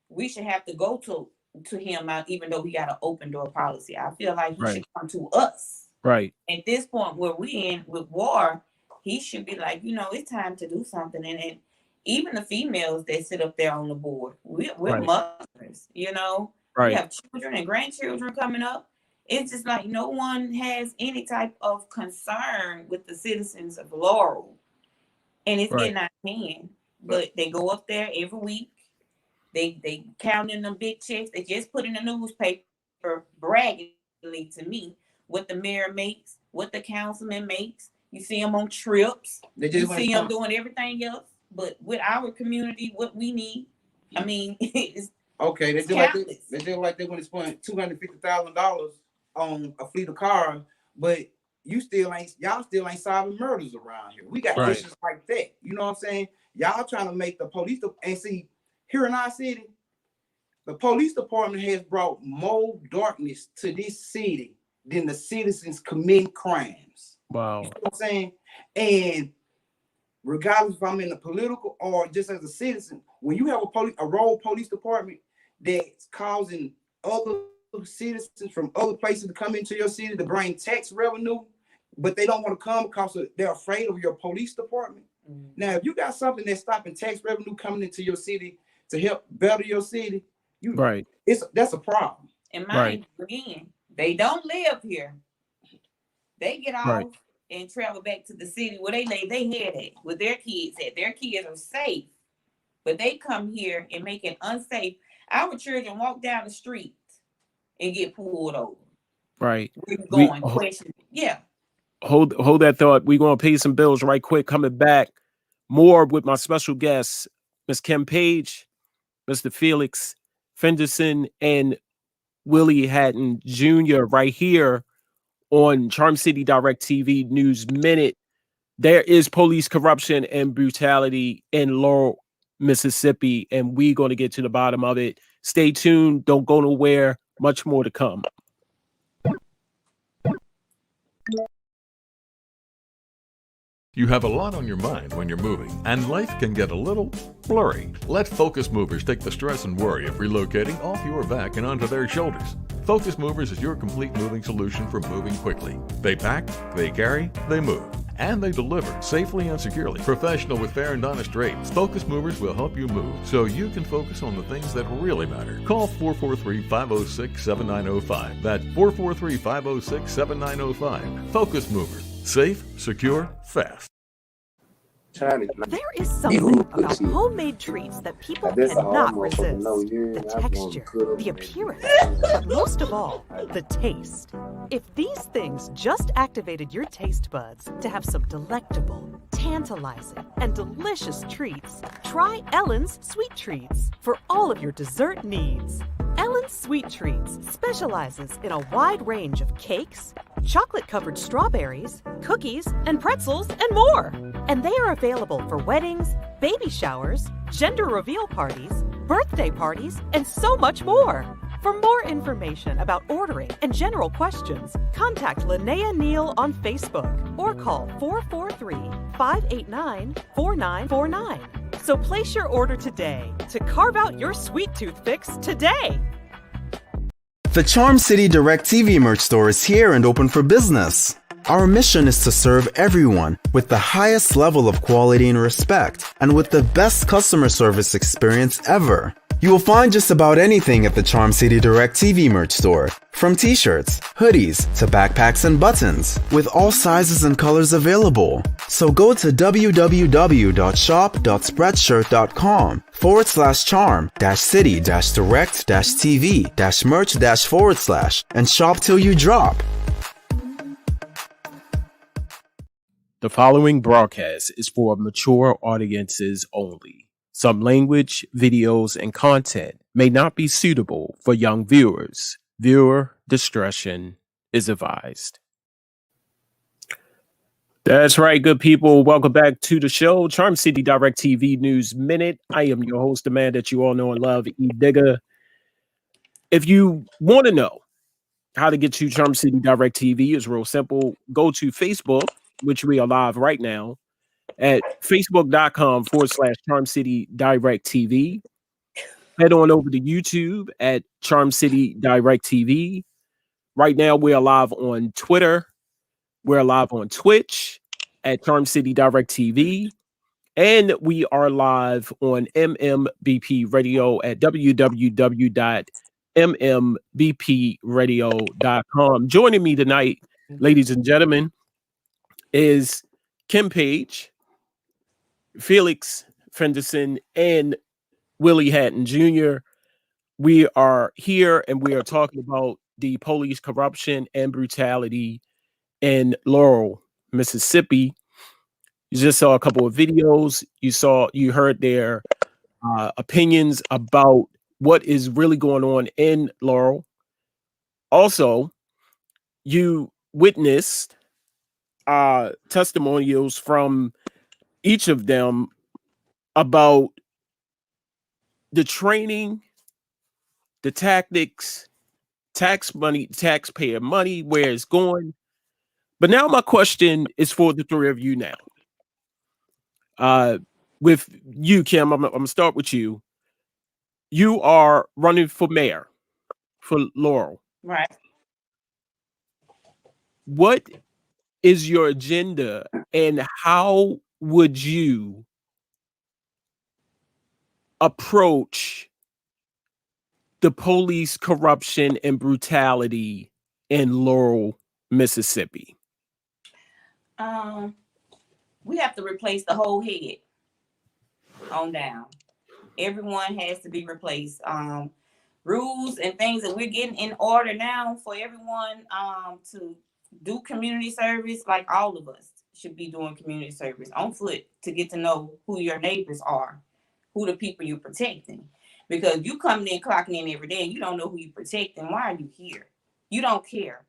we should have to go to him out, even though we got an open door policy. I feel like he should come to us. Right. At this point where we in with war, he should be like, it's time to do something. And even the females that sit up there on the board, we're mothers, Right. We have children and grandchildren coming up. It's just like no one has any type of concern with the citizens of Laurel. And it's getting out of hand. But they go up there every week. They counting them big checks. They just put in the newspaper braggingly to me what the mayor makes, what the councilman makes. You see them on trips. They You just see them doing everything else. But with our community, what we need, I mean, it's okay. They it's do like countless. they do like they want to spend $250,000 on a fleet of cars, but y'all still ain't solving murders around here. We got Right. issues like that. You know what I'm saying? Y'all trying to make the police and see here in our city, the police department has brought more darkness to this city than the citizens committing crimes. Wow. You know what I'm saying? And regardless if I'm in the political or just as a citizen, when you have a rural police department that's causing other citizens from other places to come into your city to bring tax revenue, but they don't want to come because they're afraid of your police department. Mm. Now, if you got something that's stopping tax revenue coming into your city to help better your city, Right. that's a problem. And mind you, again, they don't live here. They get off Right. and travel back to the city where they lay their head at, with their kids at. Their kids are safe, but they come here and make it unsafe. Our children walk down the street and get pulled over. Right. Where you going? Question. Yeah. Hold that thought. We're gonna pay some bills right quick. Coming back, more with my special guests, Ms. Kim Page, Mr. Felix Fenderson, and Willie Hatten Jr. right here on Charm City Direct TV News Minute. There is police corruption and brutality in Laurel, Mississippi, and we're going to get to the bottom of it. Stay tuned. Don't go nowhere. Much more to come. You have a lot on your mind when you're moving, and life can get a little blurry. Let Focus Movers take the stress and worry of relocating off your back and onto their shoulders. Focus Movers is your complete moving solution for moving quickly. They pack, they carry, they move, and they deliver safely and securely. Professional with fair and honest rates, Focus Movers will help you move so you can focus on the things that really matter. Call 443-506-7905. That's 443-506-7905. Focus Movers. Safe, secure, fast. There is something about homemade treats that people cannot resist. The texture, the appearance, but most of all, the taste. If these things just activated your taste buds to have some delectable, tantalizing, and delicious treats, try Ellen's Sweet Treats for all of your dessert needs. Ellen's Sweet Treats specializes in a wide range of cakes, chocolate-covered strawberries, cookies, and pretzels, and more. And they are available for weddings, baby showers, gender reveal parties, birthday parties, and so much more. For more information about ordering and general questions, contact Linnea Neal on Facebook or call 443-589-4949. So place your order today to carve out your sweet tooth fix today. The Charm City Direct TV merch store is here and open for business. Our mission is to serve everyone with the highest level of quality and respect, and with the best customer service experience ever. You will find just about anything at the Charm City Direct TV merch store, from t-shirts, hoodies, to backpacks and buttons, with all sizes and colors available. So go to www.shop.spreadshirt.com/charm-city-direct-tv-merch- and shop till you drop. The following broadcast is for mature audiences only. Some language, videos, and content may not be suitable for young viewers. Viewer discretion is advised. That's right, good people. Welcome back to the show, Charm City Direct TV News Minute. I am your host, the man that you all know and love, E. Digger. If you want to know how to get to Charm City Direct TV, it's real simple. Go to Facebook, which we are live right now, at facebook.com/Charm City Direct TV. Head on over to YouTube at Charm City Direct TV. Right now, we are live on Twitter. We're live on Twitch at Charm City Direct TV. And we are live on MMBP Radio at www.mmbpradio.com. Joining me tonight, ladies and gentlemen, is Kim Page, Felix Fenderson, and Willie Hatten Jr. We are here and we are talking about the police corruption and brutality in Laurel, Mississippi. You just saw a couple of videos. You heard their opinions about what is really going on in Laurel. Also, you witnessed testimonials from each of them about the training, the tactics, taxpayer money, where it's going. But now my question is for the three of you now. With you, Kim, I'm gonna start with you. You are running for mayor for Laurel. Right. What is your agenda, and how would you approach the police corruption and brutality in Laurel, Mississippi? We have to replace the whole head on down. Everyone has to be replaced. Rules and things that we're getting in order now for everyone to do community service. Like all of us should be doing community service on foot to get to know who your neighbors are, who the people you're protecting. Because you coming in, clocking in every day, and you don't know who you're protecting. Why are you here? You don't care.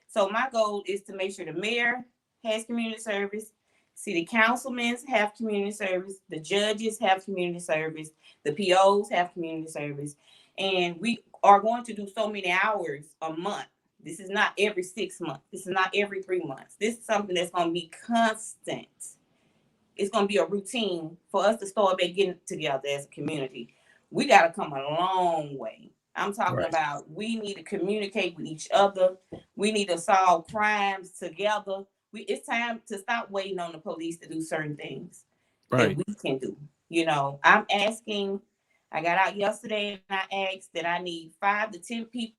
So my goal is to make sure the mayor has community service, city councilmen have community service, the judges have community service, the POs have community service, and we are going to do so many hours a month. This is not every 6 months. This is not every 3 months. This is something that's going to be constant. It's going to be a routine for us to start back getting together as a community. We got to come a long way. I'm talking about we need to communicate with each other. We need to solve crimes together. It's time to stop waiting on the police to do certain things that we can do. You know, I'm asking, I got out yesterday and I asked that I need 5 to 10 people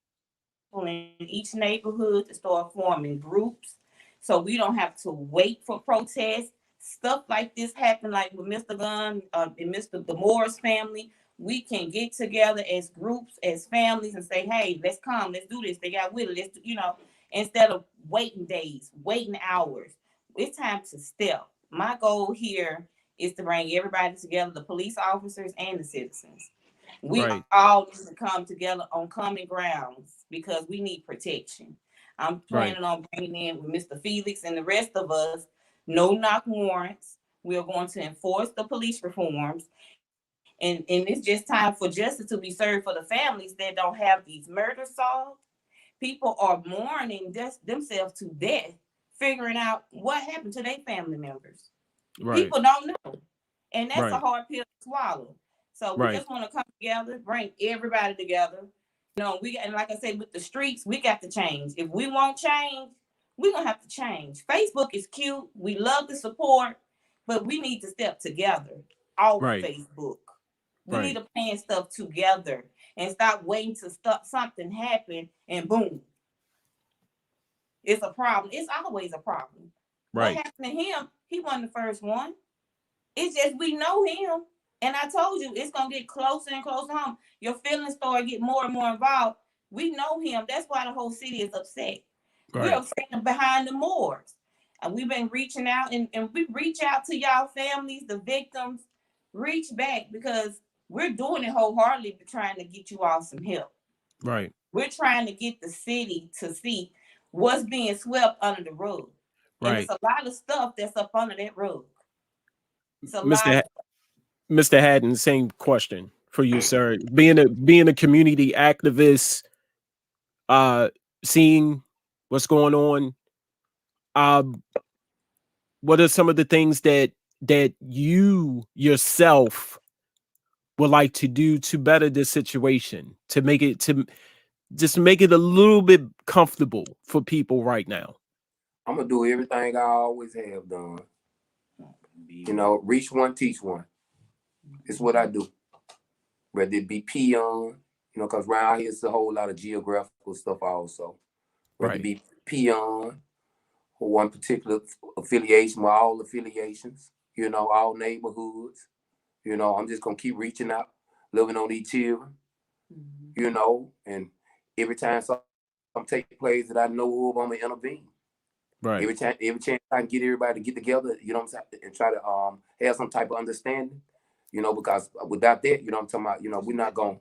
in each neighborhood to start forming groups so we don't have to wait for protests. Stuff like this happen, like with Mr. Gunn and Mr. Moore's family. We can get together as groups, as families, and say, hey, let's come, let's do this. They got with it, let's do, you know, instead of waiting days, waiting hours. It's time to step. My goal here is to bring everybody together, the police officers and the citizens. We all need to come together on common grounds because we need protection. I'm planning on bringing in with Mr. Felix and the rest of us, no knock warrants. We are going to enforce the police reforms. And it's just time for justice to be served for the families that don't have these murders solved. People are mourning themselves to death, figuring out what happened to their family members. People don't know. And that's a hard pill to swallow. So we just want to come together, bring everybody together. You know, and like I said, with the streets, we got to change. If we won't change, we're going to have to change. Facebook is cute. We love the support, but we need to step together off Facebook. We need to plan stuff together and stop waiting to something happen and boom. It's a problem. It's always a problem. What happened to him? He wasn't the first one. It's just we know him. And I told you, it's going to get closer and closer home. Your feelings start getting more and more involved. We know him. That's why the whole city is upset. We're upset behind the Moors. And we've been reaching out, and we reach out to y'all families, the victims. Reach back because we're doing it wholeheartedly, trying to get you all some help. We're trying to get the city to see what's being swept under the rug. And it's a lot of stuff that's up under that rug. It's a lot. Mr. Hatten, same question for you, sir. Being a community activist, seeing what's going on, what are some of the things that you yourself would like to do to better this situation, to make it a little bit comfortable for people right now? I'm gonna do everything I always have done. You know, reach one, teach one. It's what I do. Whether it be peon, you know, because around here it's a whole lot of geographical stuff also. Whether it be peon or one particular affiliation with all affiliations, you know, all neighborhoods. You know, I'm just gonna keep reaching out, living on each children, you know, and every time something takes place that I know of, I'm gonna intervene. Right. Every chance I can get everybody to get together, you know what I'm saying, and try to have some type of understanding, you know, because without that, you know what I'm talking about, you know, we're not going,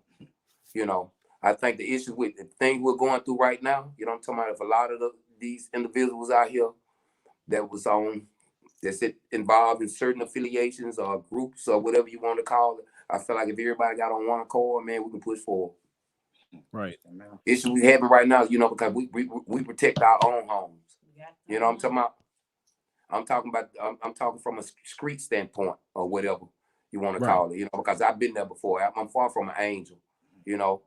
you know, I think the issue with the thing we're going through right now, you know what I'm talking about, if a lot of these individuals out here that's involved in certain affiliations or groups or whatever you want to call it, I feel like if everybody got on one accord, man, we can push forward. Right. Issue we having right now, you know, because we protect our own homes. You know what I'm talking about? I'm talking from a street standpoint or whatever you want to call it, you know, because I've been there before. I'm far from an angel, you know,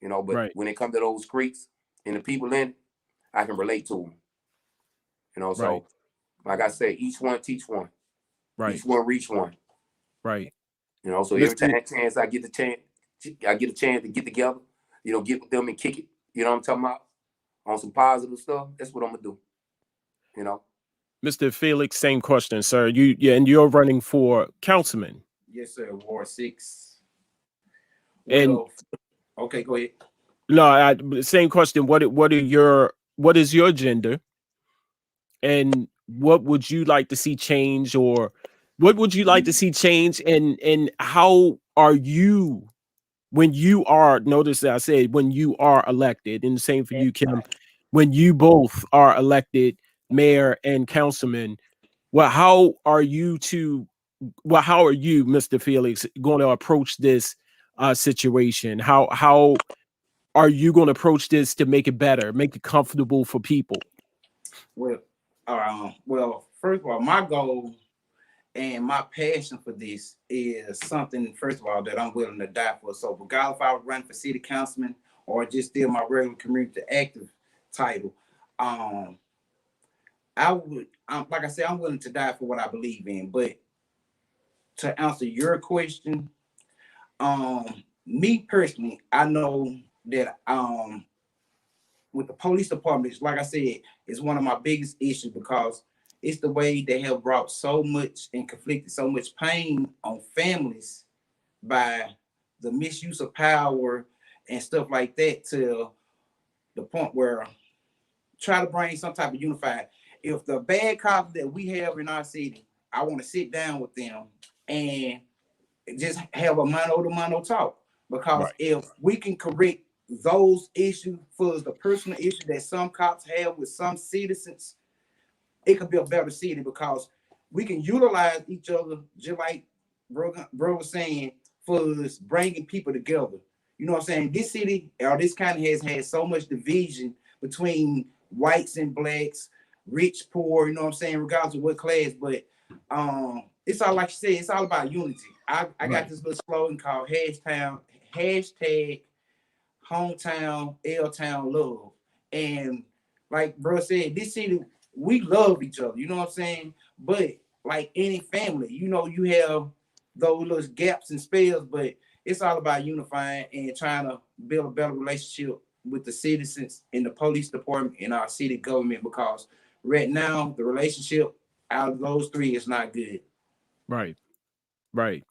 but when it comes to those streets and the people in it, I can relate to them, you know. So, like I say, each one teach one, each one reach one, right. You know. So every chance I get a chance to get together, you know, get with them and kick it. You know what I'm talking about? On some positive stuff. That's what I'm gonna do. You know. Mr. Felix, same question, sir. And you're running for councilman. Yes, sir. Ward 6. And well, okay, go ahead. No, same question. What is your gender? And what would you like to see change, or what would you like to see change? And how are you when you are, notice that I said when you are elected, and the same for you, Kim, when you both are elected mayor and councilman, how are you, Mr. Felix, going to approach this situation? How are you going to approach this to make it better, make it comfortable for people? Well, first of all, my goal and my passion for this is something, first of all, that I'm willing to die for. So regardless if I was running for city councilman or just still my regular community active title, I would, like I said, I'm willing to die for what I believe in. But to answer your question, me personally, I know that with the police department, like I said, it's one of my biggest issues because it's the way they have brought so much and conflicted so much pain on families by the misuse of power and stuff like that, to the point where try to bring some type of unified. If the bad cops that we have in our city, I want to sit down with them and just have a mano-to-mano talk, because if we can correct those issues for the personal issue that some cops have with some citizens, it could be a better city, because we can utilize each other, just like bro was saying, for bringing people together. You know what I'm saying? This city or this county has had so much division between whites and blacks, rich, poor, you know what I'm saying, regardless of what class. But it's all, like you said, it's all about unity. I got this little slogan called hashtag hometown, L-town love. And like bro said, this city, we love each other, you know what I'm saying? But like any family, you know, you have those little gaps and spells, but it's all about unifying and trying to build a better relationship with the citizens in the police department and our city government, because right now the relationship out of those three is not good. Right.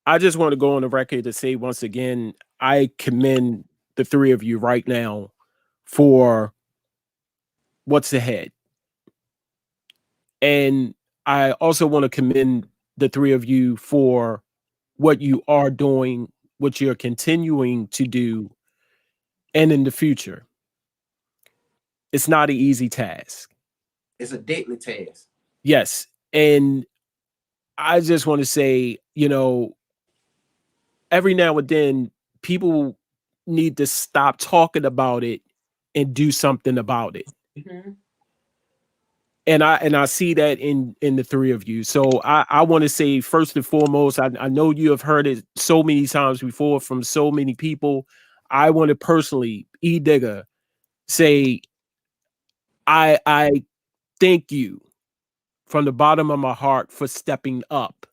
I just want to go on the record to say once again, I commend the three of you right now for what's ahead. And I also want to commend the three of you for what you are doing, what you're continuing to do, and in the future. It's not an easy task. It's a deadly task. Yes. And I just want to say, you know, every now and then people need to stop talking about it and do something about it. Mm-hmm. And I see that in the three of you. So I want to say, first and foremost, I know you have heard it so many times before from so many people. I want to personally, Digger, say I thank you from the bottom of my heart for stepping up.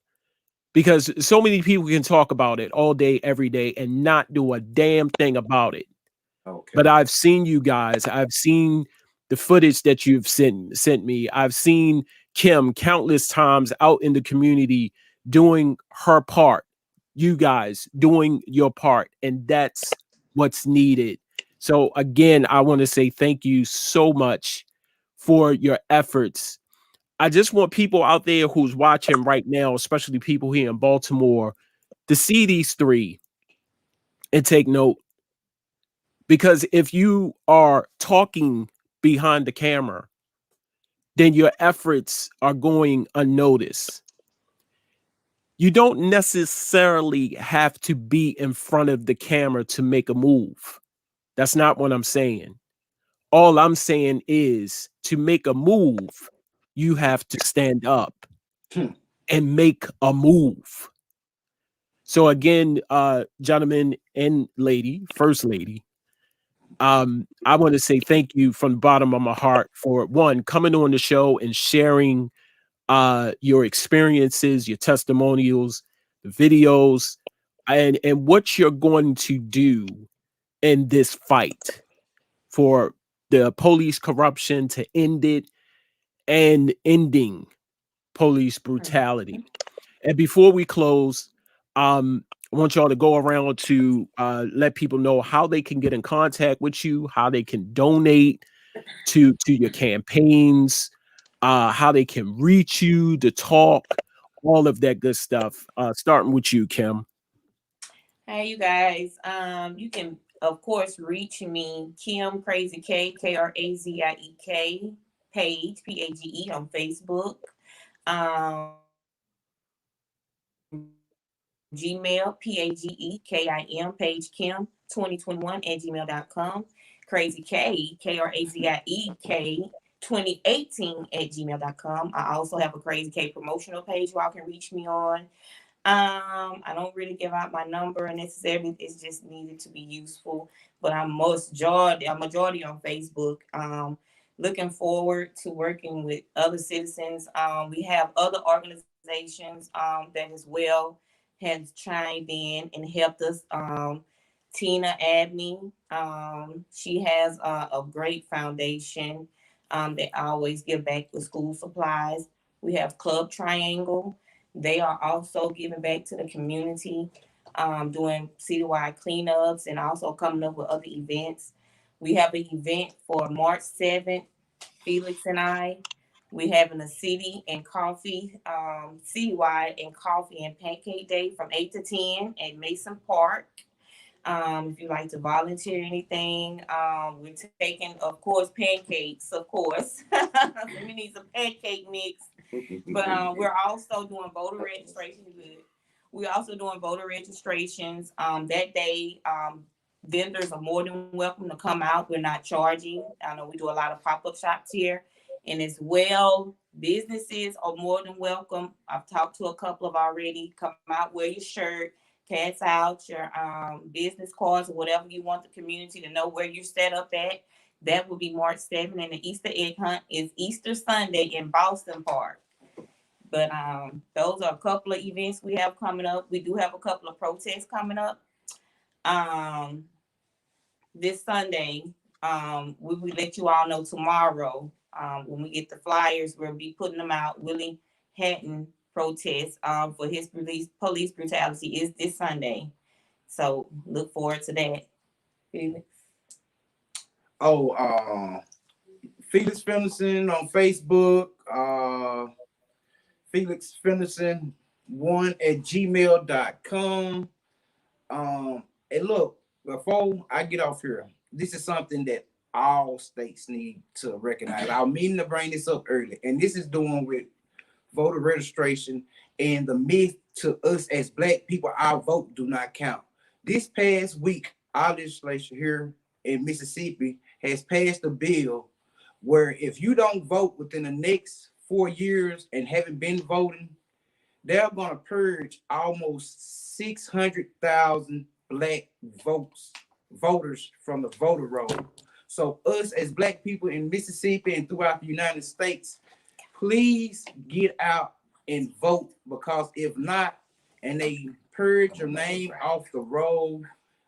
Because so many people can talk about it all day, every day, and not do a damn thing about it. Okay. But I've seen you guys. I've seen the footage that you've sent me. I've seen Kim countless times out in the community doing her part. You guys doing your part. And that's what's needed. So again, I want to say thank you so much for your efforts. I just want people out there who's watching right now, especially people here in Baltimore, to see these three and take note. Because if you are talking behind the camera, then your efforts are going unnoticed. You don't necessarily have to be in front of the camera to make a move. That's not what I'm saying. All I'm saying is to make a move, you have to stand up and make a move. So again, gentlemen and lady, first lady, I want to say thank you from the bottom of my heart for one, coming on the show and sharing your experiences, your testimonials, the videos, and what you're going to do in this fight for the police corruption, to end it, and ending police brutality. And before we close, I want y'all to go around to let people know how they can get in contact with you, how they can donate to your campaigns, how they can reach you to talk, all of that good stuff. Starting with you, Kim. Hey, you guys. You can, of course, reach me, Kim Crazy K, KRAZIEK page, PAGE on Facebook. Gmail, PAGEKIM, page Kim 2021 at gmail.com. Crazy K, KRAZIEK 2018 at gmail.com. I also have a Crazy K promotional page y'all can reach me on. I don't really give out my number necessarily. It's just needed to be useful. But I'm majority on Facebook. Looking forward to working with other citizens. We have other organizations that as well has chimed in and helped us. Tina Abney, she has a great foundation that always give back with school supplies. We have Club Triangle. They are also giving back to the community, doing citywide cleanups and also coming up with other events. We have an event for March 7th, Felix and I. We're having a city and coffee, citywide and coffee and pancake day from 8 to 10 at Mason Park. If you like to volunteer anything, we're taking, of course, pancakes, of course. We need some pancake mix. But we're also doing voter registration. We're also doing voter registrations. That day, vendors are more than welcome to come out. We're not charging. I know we do a lot of pop-up shops here. And as well, businesses are more than welcome. I've talked to a couple of already. Come out, wear your shirt, pass out your business cards or whatever you want the community to know where you're set up at. That will be March 7th. And the Easter egg hunt is Easter Sunday in Boston Park. But those are a couple of events we have coming up. We do have a couple of protests coming up. This Sunday, we will let you all know tomorrow. When we get the flyers, we'll be putting them out. Willie Hatten protest for his police brutality is this Sunday. So look forward to that. Felix. Felix Fenderson on Facebook. Felix Fenderson 1 at gmail.com. And look, before I get off here, this is something that all states need to recognize. I was meaning to bring this up early, and this is doing with voter registration and the myth to us as Black people, our vote do not count. This past week, our legislature here in Mississippi has passed a bill where if you don't vote within the next 4 years and haven't been voting, they're going to purge almost 600,000 Black voters from the voter roll. So us as Black people in Mississippi and throughout the United States, please get out and vote, because if not, and they purge your name off the roll,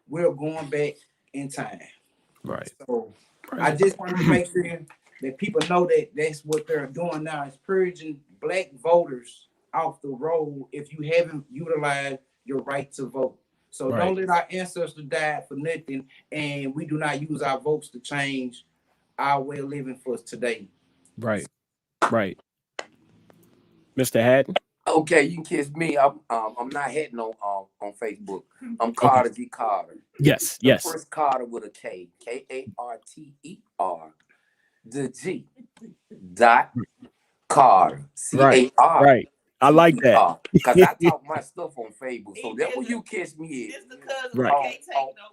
we're going back in time. Right. So I just want to make sure that people know that that's what they're doing now, is purging Black voters off the roll if you haven't utilized your right to vote. So don't let our ancestors die for nothing, and we do not use our votes to change our way of living for us today. Right. Mr. Hatten? Okay, you can kiss me. I'm not Hatten on Facebook. I'm Carter G. Carter. Yes. The first Carter with a K. K-A-R-T-E-R. The G. Dot Carter. C-A-R. Right. I like that. Because I talk my stuff on Facebook. So that's where you catch me at. Right.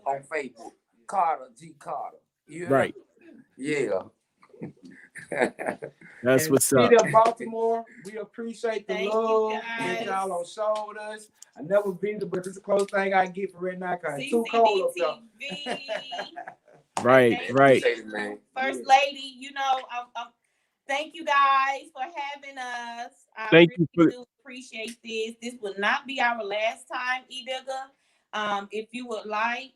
On Facebook. Carter G. Carter. Yeah. Right. Yeah. That's and what's up. City of Baltimore, we appreciate the love that y'all on showed us. I never been to, but it's a close thing I get for right now because it's too cold up there. Right. First lady, you know, thank you guys for having us. Thank you. you. Do appreciate this. This will not be our last time, E-Digger. If you would like,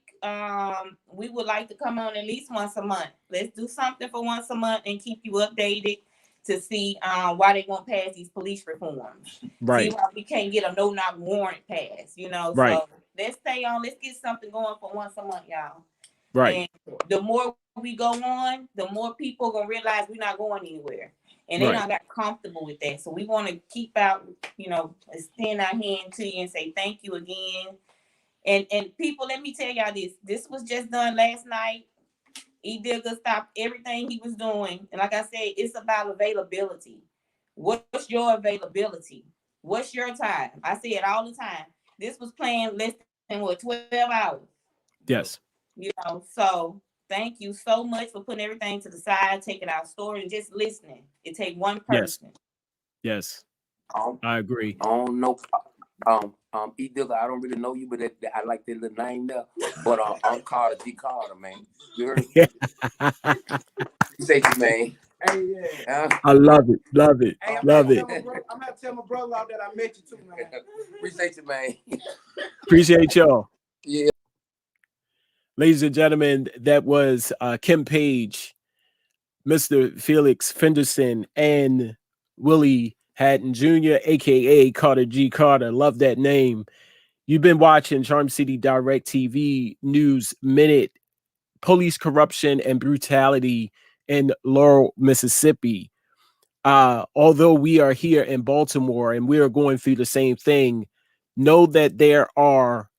we would like to come on at least once a month. Let's do something for once a month and keep you updated to see why they won't pass these police reforms. Right. See why we can't get a no-knock warrant pass, you know. Right. So let's stay on. Let's get something going for once a month, y'all. Right. And the more we go on, the more people gonna realize we're not going anywhere. And they not got comfortable with that. So we want to keep out, you know, extend our hand to you and say thank you again. And people, let me tell y'all this. This was just done last night. E-Digger stopped everything he was doing. And like I said, it's about availability. What's your availability? What's your time? I say it all the time. This was playing less than 12 hours. Yes. You know, so thank you so much for putting everything to the side, taking our story and just listening. It takes one person. Yes. I agree. I don't know. E-Digger, I don't really know you, but I like that little name there. But I'm Carter G. Carter, man. You heard me? Appreciate you, man. Hey, yeah. I love it. Hey, I'm love gonna it. tell my brother out that I met you too, man. Appreciate you, man. Appreciate y'all. Yeah. Ladies and gentlemen, that was Kim Page, Mr. Felix Fenderson, and Willie Hatten Jr., a.k.a. Carter G. Carter. Love that name. You've been watching Charm City Direct TV News Minute, police corruption and brutality in Laurel, Mississippi. Although we are here in Baltimore and we are going through the same thing, know that there are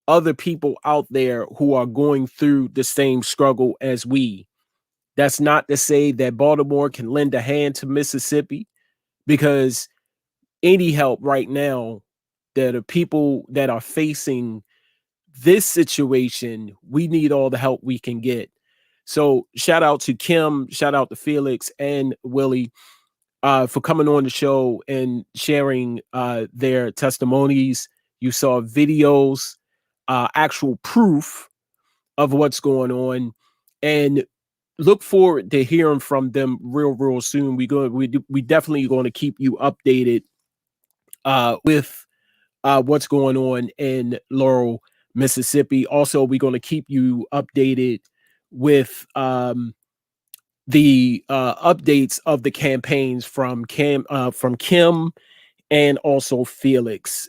other people out there who are going through the same struggle as we. That's not to say that Baltimore can lend a hand to Mississippi, because any help right now that are people that are facing this situation, we need all the help we can get. So shout out to Kim, shout out to Felix and Willie for coming on the show and sharing their testimonies. You saw videos, actual proof of what's going on, and look forward to hearing from them real soon. We definitely going to keep you updated with what's going on in Laurel, Mississippi. Also, we're going to keep you updated with the updates of the campaigns from Kim and also Felix.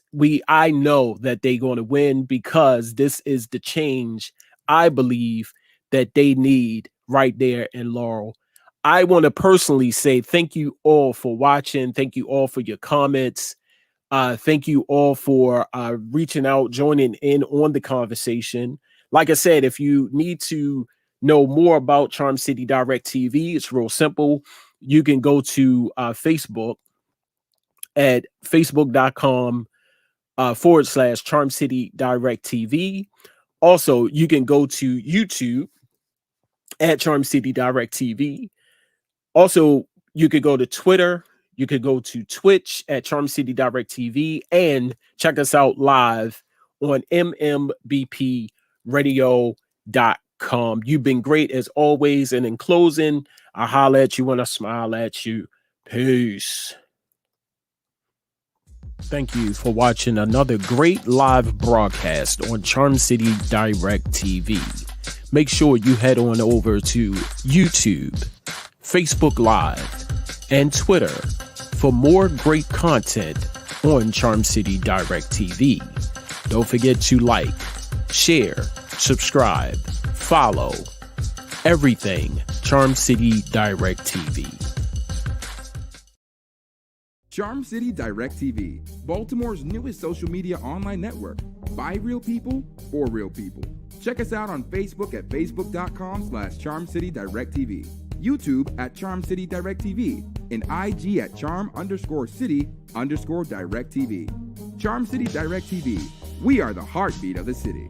I know that they're going to win, because this is the change I believe that they need right there in Laurel. I want to personally say thank you all for watching. Thank you all for your comments. Thank you all for reaching out, joining in on the conversation. Like I said, if you need to know more about Charm City Direct TV, it's real simple. You can go to Facebook at facebook.com/Charm City Direct TV. Also, you can go to YouTube at Charm City Direct TV. Also, you could go to Twitter. You could go to Twitch at Charm City Direct TV, and check us out live on mmbpradio.com. You've been great as always. And in closing, I holler at you when I smile at you. Peace. Thank you for watching another great live broadcast on Charm City Direct TV. Make sure you head on over to YouTube, Facebook Live, and Twitter for more great content on Charm City Direct TV. Don't forget to like, share, subscribe, follow everything Charm City Direct TV. Charm City Direct TV, Baltimore's newest social media online network. By real people, for real people. Check us out on Facebook at facebook.com/CharmCityDirectTV, YouTube at Charm City Direct TV, and IG at Charm_City_Direct TV. Charm City Direct TV. We are the heartbeat of the city.